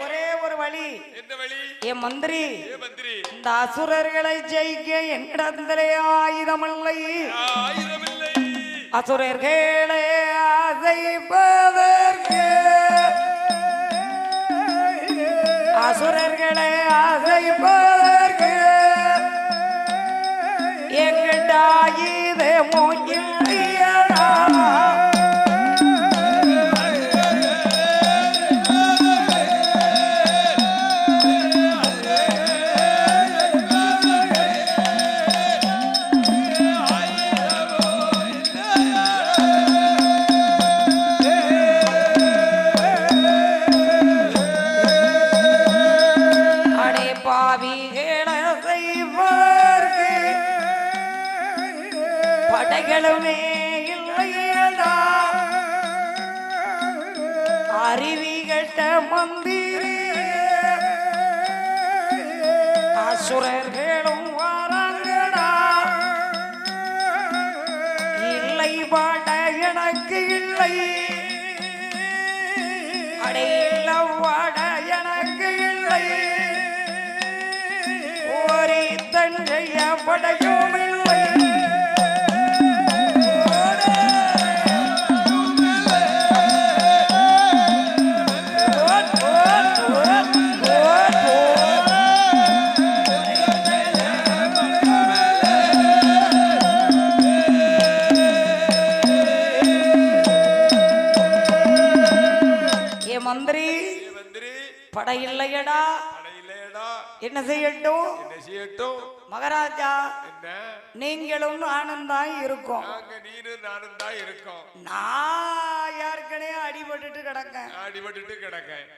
ஒரே ஒரு வழி என் மந்திரி இந்த அசுரர்களை ஜெயிக்க என்னிடத்திலே ஆயுதமில்லை அசுரர்களை அசைப்பதற்கு அசுரர்களை அசைப்பதற்கு எங்கிட்ட ஆயுதமோ இல்லையடா படைகளுமே இல்லையடா அறிவிகட்ட மந்திரி அசுரர்களும் வாராங்கடா இல்லை பாட எனக்கு இல்லை அடையில்ல வாட எனக்கு இல்லை ஒரு தஞ்சைய படையும் இல்லை படை இல்லையடா என்ன செய்யட்டும் மகாராஜா நீங்களும் நானும் தான் இருக்கோம் நான் ஏற்கனவே அடிபட்டுட்டு கிடக்கேன்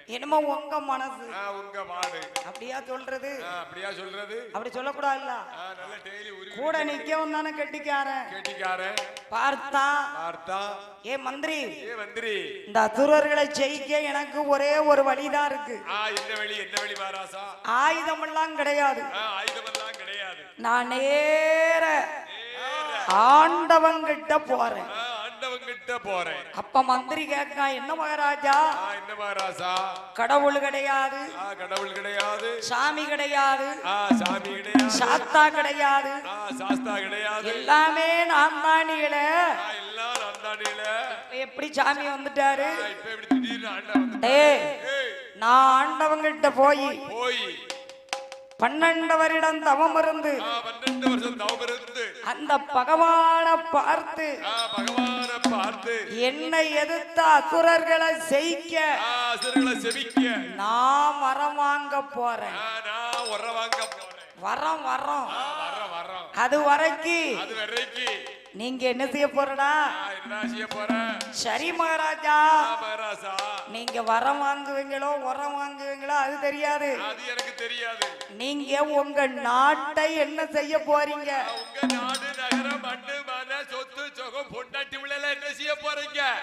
என்னமோ உங்க மனசு அப்படியா சொல்றது அப்படி சொல்லக்கூடாதுல்ல கூட நிக்கவும் தானே கெட்டிக்காரன் பார்த்தா ஏ மந்திரி இந்த அசுரர்களை ஜெயிக்க எனக்கு ஒரே ஒரு வழிதான் இருக்கு ஆயுதம் எல்லாம் கிடையாது நான் நேர ஆண்டவங்கிட்ட போறேன் அப்ப மந்திரி கேட்க என்ன மகாராஜா கடவுள் கிடையாது சாமி கிடையாது சாஸ்தா கிடையாது எல்லாமே நான் தானியல எப்படி சாமி வந்துட்டாரு நான் ஆண்டவங்கிட்ட போய் 12 வருடம் தவம் இருந்து அந்த பகவானை பார்த்து என்னை எதிர்த்த அசுரர்களை ஜெயிக்க நான் வரம் வாங்க போறேன் வரம் அது வரைக்கும் நீங்க என்ன செய்ய போறடா சரி மகாராஜா நீங்க வரம் வாங்குவீங்களோ உரம் வாங்குவீங்களோ அது தெரியாது நீங்க உங்க நாட்டை என்ன செய்ய போறீங்க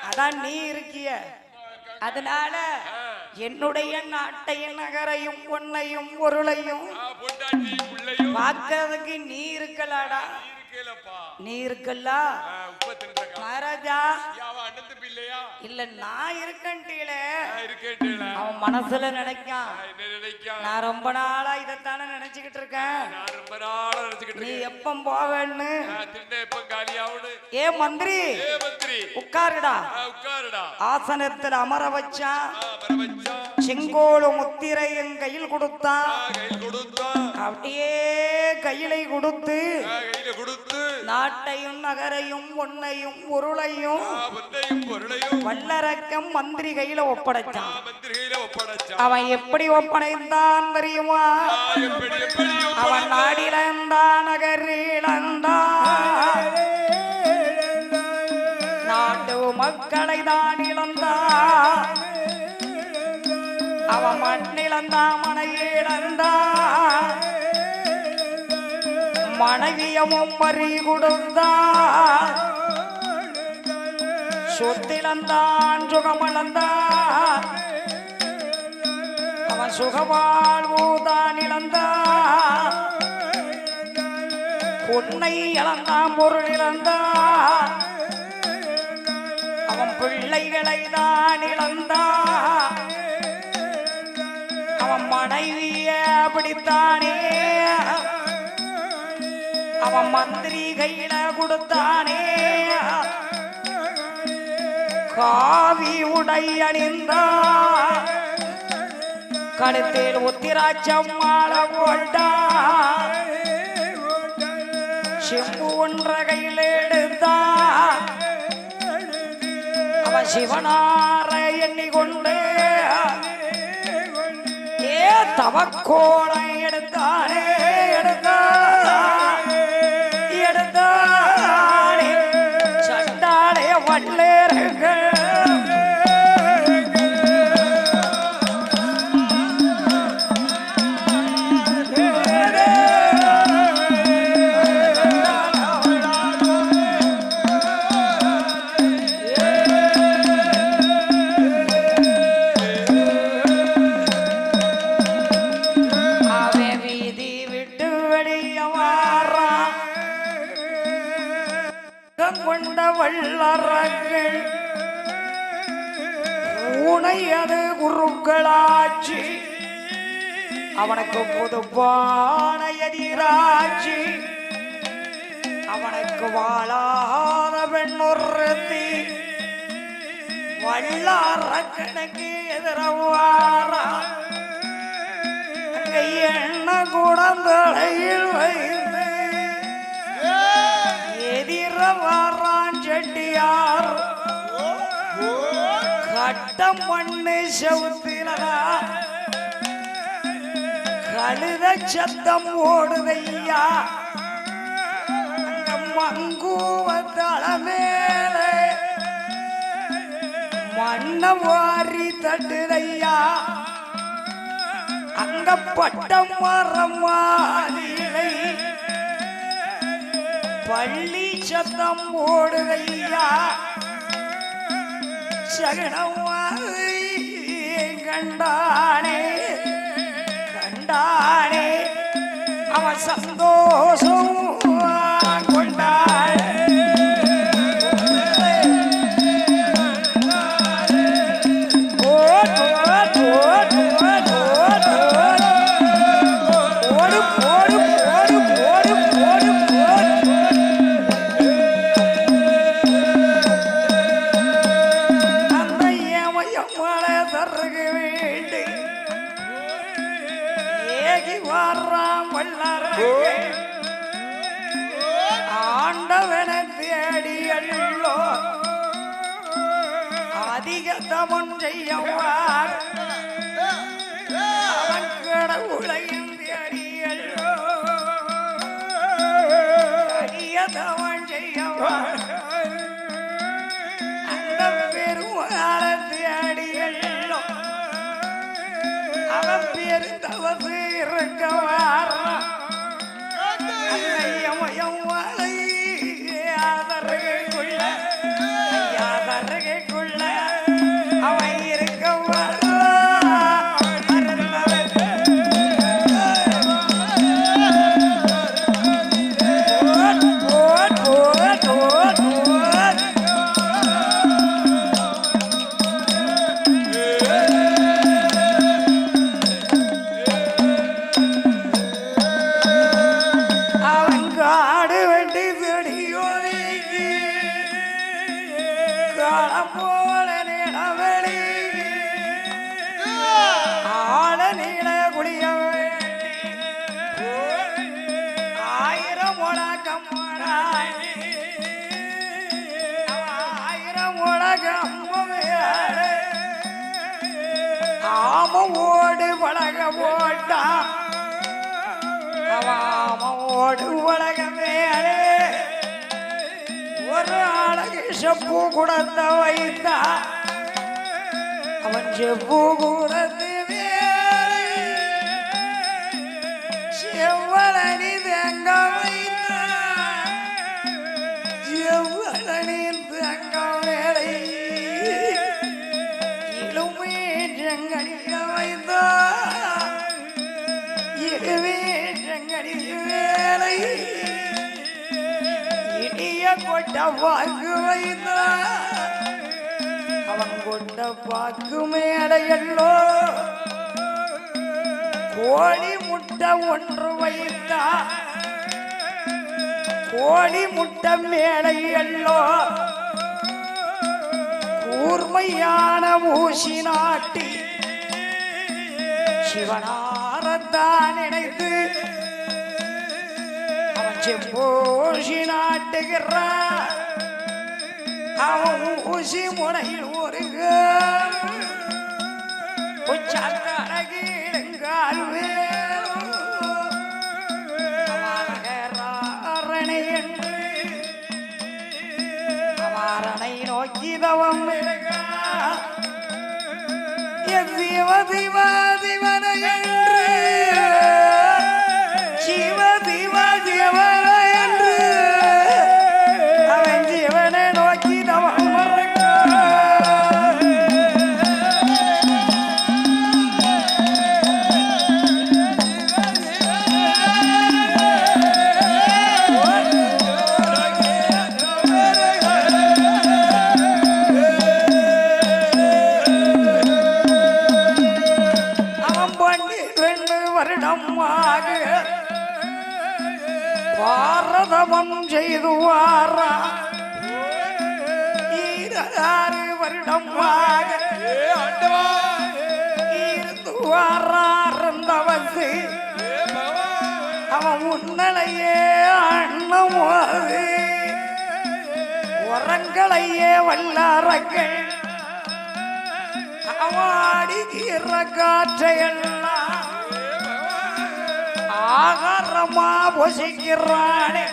அதான் நீ இருக்கிய அதனால என்னுடைய நாட்டையும் நகரையும் பொன்னையும் பொருளையும் பார்க்கறதுக்கு நீ இருக்கலாடா நீ இருக்கல்ல மகாராஜா இல்ல நான் இருக்கேன்டீல அவன் மனசுல நினைக்கான் நான் ரொம்ப நாளா இதத்தானே நினைச்சுக்கிட்டு இருக்கேன் நீ எப்ப போவேன்னு ஏ மந்திரி உட்காருடா ஆசனத்தில் அமர வச்சான் செங்கோடு முத்திரை என் கையில் கொடுத்தான் அப்படியே கையிலை கொடுத்து நாட்டையும் நகரையும் பொன்னையும் பொருளையும் வல்லரக்கம் மந்திரி கையில ஒப்படைச்சான் அவன் எப்படி ஒப்படைத்தான் தெரியுமா அவன் நாடிலந்தான் நகரிலந்தான் நாட்டு மக்களை தான் இழந்தான் அவன் மண்ணிழந்தான் மனையிழந்தான் மனைவியமும் மறி கொடுத்தான் சொத்திழந்தான் சுகமளந்தான் அவன் சுகவாழ்வுதான் இழந்தான் பொன்னை இழந்தான் பொருள் இழந்தான் அவன் பிள்ளைகளை தான் இழந்தான் அவன் மனைவிய அப்படித்தானே அவன் மந்திரி கையில கொடுத்தானே காவி உடை அணிந்தான் கழுத்தில் உத்திராட்சம் மாலை போட்டான் செம்பு ஒன்ற கையில் எடுத்தான் அவன் சிவனார எண்ணிக்கொண்டு ஏ தவக்கோளை எடுத்தானே எடுத்தானே சண்டாலே வல்லேர்கள் வல்லறங்கள் உனையது குருக்களாட்சி அவனுக்கு பொதுப்பான எதிராட்சி அவனுக்கு வாழாத பெண்ணொருத்தி வல்லறக்கனுக்கு எதிரவாரா என்ன குடந்தலையில் வைத்து எதிரவாரான் செட்டியார் கட்டம் மண்ணு செவுத்திலதா கழுத சத்தம் ஓடுதையா அங்க மங்குவ தலைமேல மண்ண வாரி தட்டுதையா அங்க பட்டம் மரம் மாறிலை பள்ளி சத்தம் ஓடுதையா சகனமாய் கண்டானே கண்டானே அவன் சந்தோஷம் கொண்டானே ஆண்டவனை தேடியல்லோ அதிக தமன் செய்யவார் அவன் கடவுளையும் தேடியல்லோ அதிக தமன் செய்யவார் அந்த பெருமாள தேடியல்லோ அவன் பெருந்தவசு இருக்கவார் அவன் இருக்க ஆமோடு பழக போட்டா ஆமோடு பழக மேலே ஒரு அழகு செப்பு குடத்த வைத்தா அவன் செப்பு குடத்து மேலே செவ்வளனி தேங்க வைத்தா செவ்வளனி தேங்க மேலே இழுமீற்றங்கடிக்க வைத்தா இழுமீற்றங்கடிக்க மேலே இடிய கொட்ட வாக்கு வைத்தா அவன் கொட்ட வாக்கு மேடையல்லோ கோழி முட்டை ஒன்று வைத்தா கோழி முட்டை மேடையல்லோ கூர்மையான ஊசி நாட்டி சிவனாரத்தான் நினைத்து அவன் செம்போசி நாட்டுகிறான் அவன் ஊசி முனையில் ஒரு உச்சத்தரகீடுங்கால் வேரணை என்று அவரணை நோக்கி தவம் சிவ சிவ சிவன என்று சிவ சிவ சிவன என்று அவன் சிவனை நோக்கி தவம் பாரதமம் செய்து வாரா 6 வருடமாக இருந்து வாரார்ந்தவசு அவன் உன்னலையே அண்ணமோது உரங்களையே வல்லாரங்கள் அவாடி தீர காற்றையெல்லாம் ஆகாரமா பொசிக்கிறானே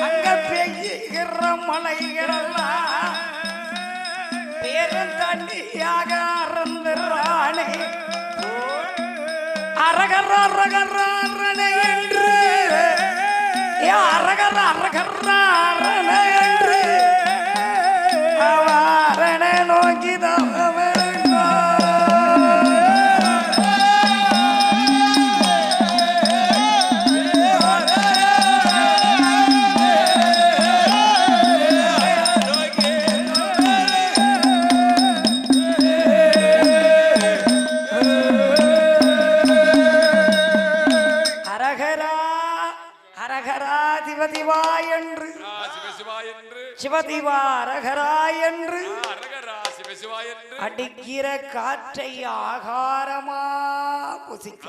அங்க பெய்கிற மலைகளெல்லாம் பேரும் தண்ணியாக அறந்துறானே அரகர அரகராரனே என்று அரகர அரகராரனே என்று அவரனை நோக்கிதான் சிவதிவா அரகரா என்று அடிக்கிற காற்றை ஆகாரமா புசிக்க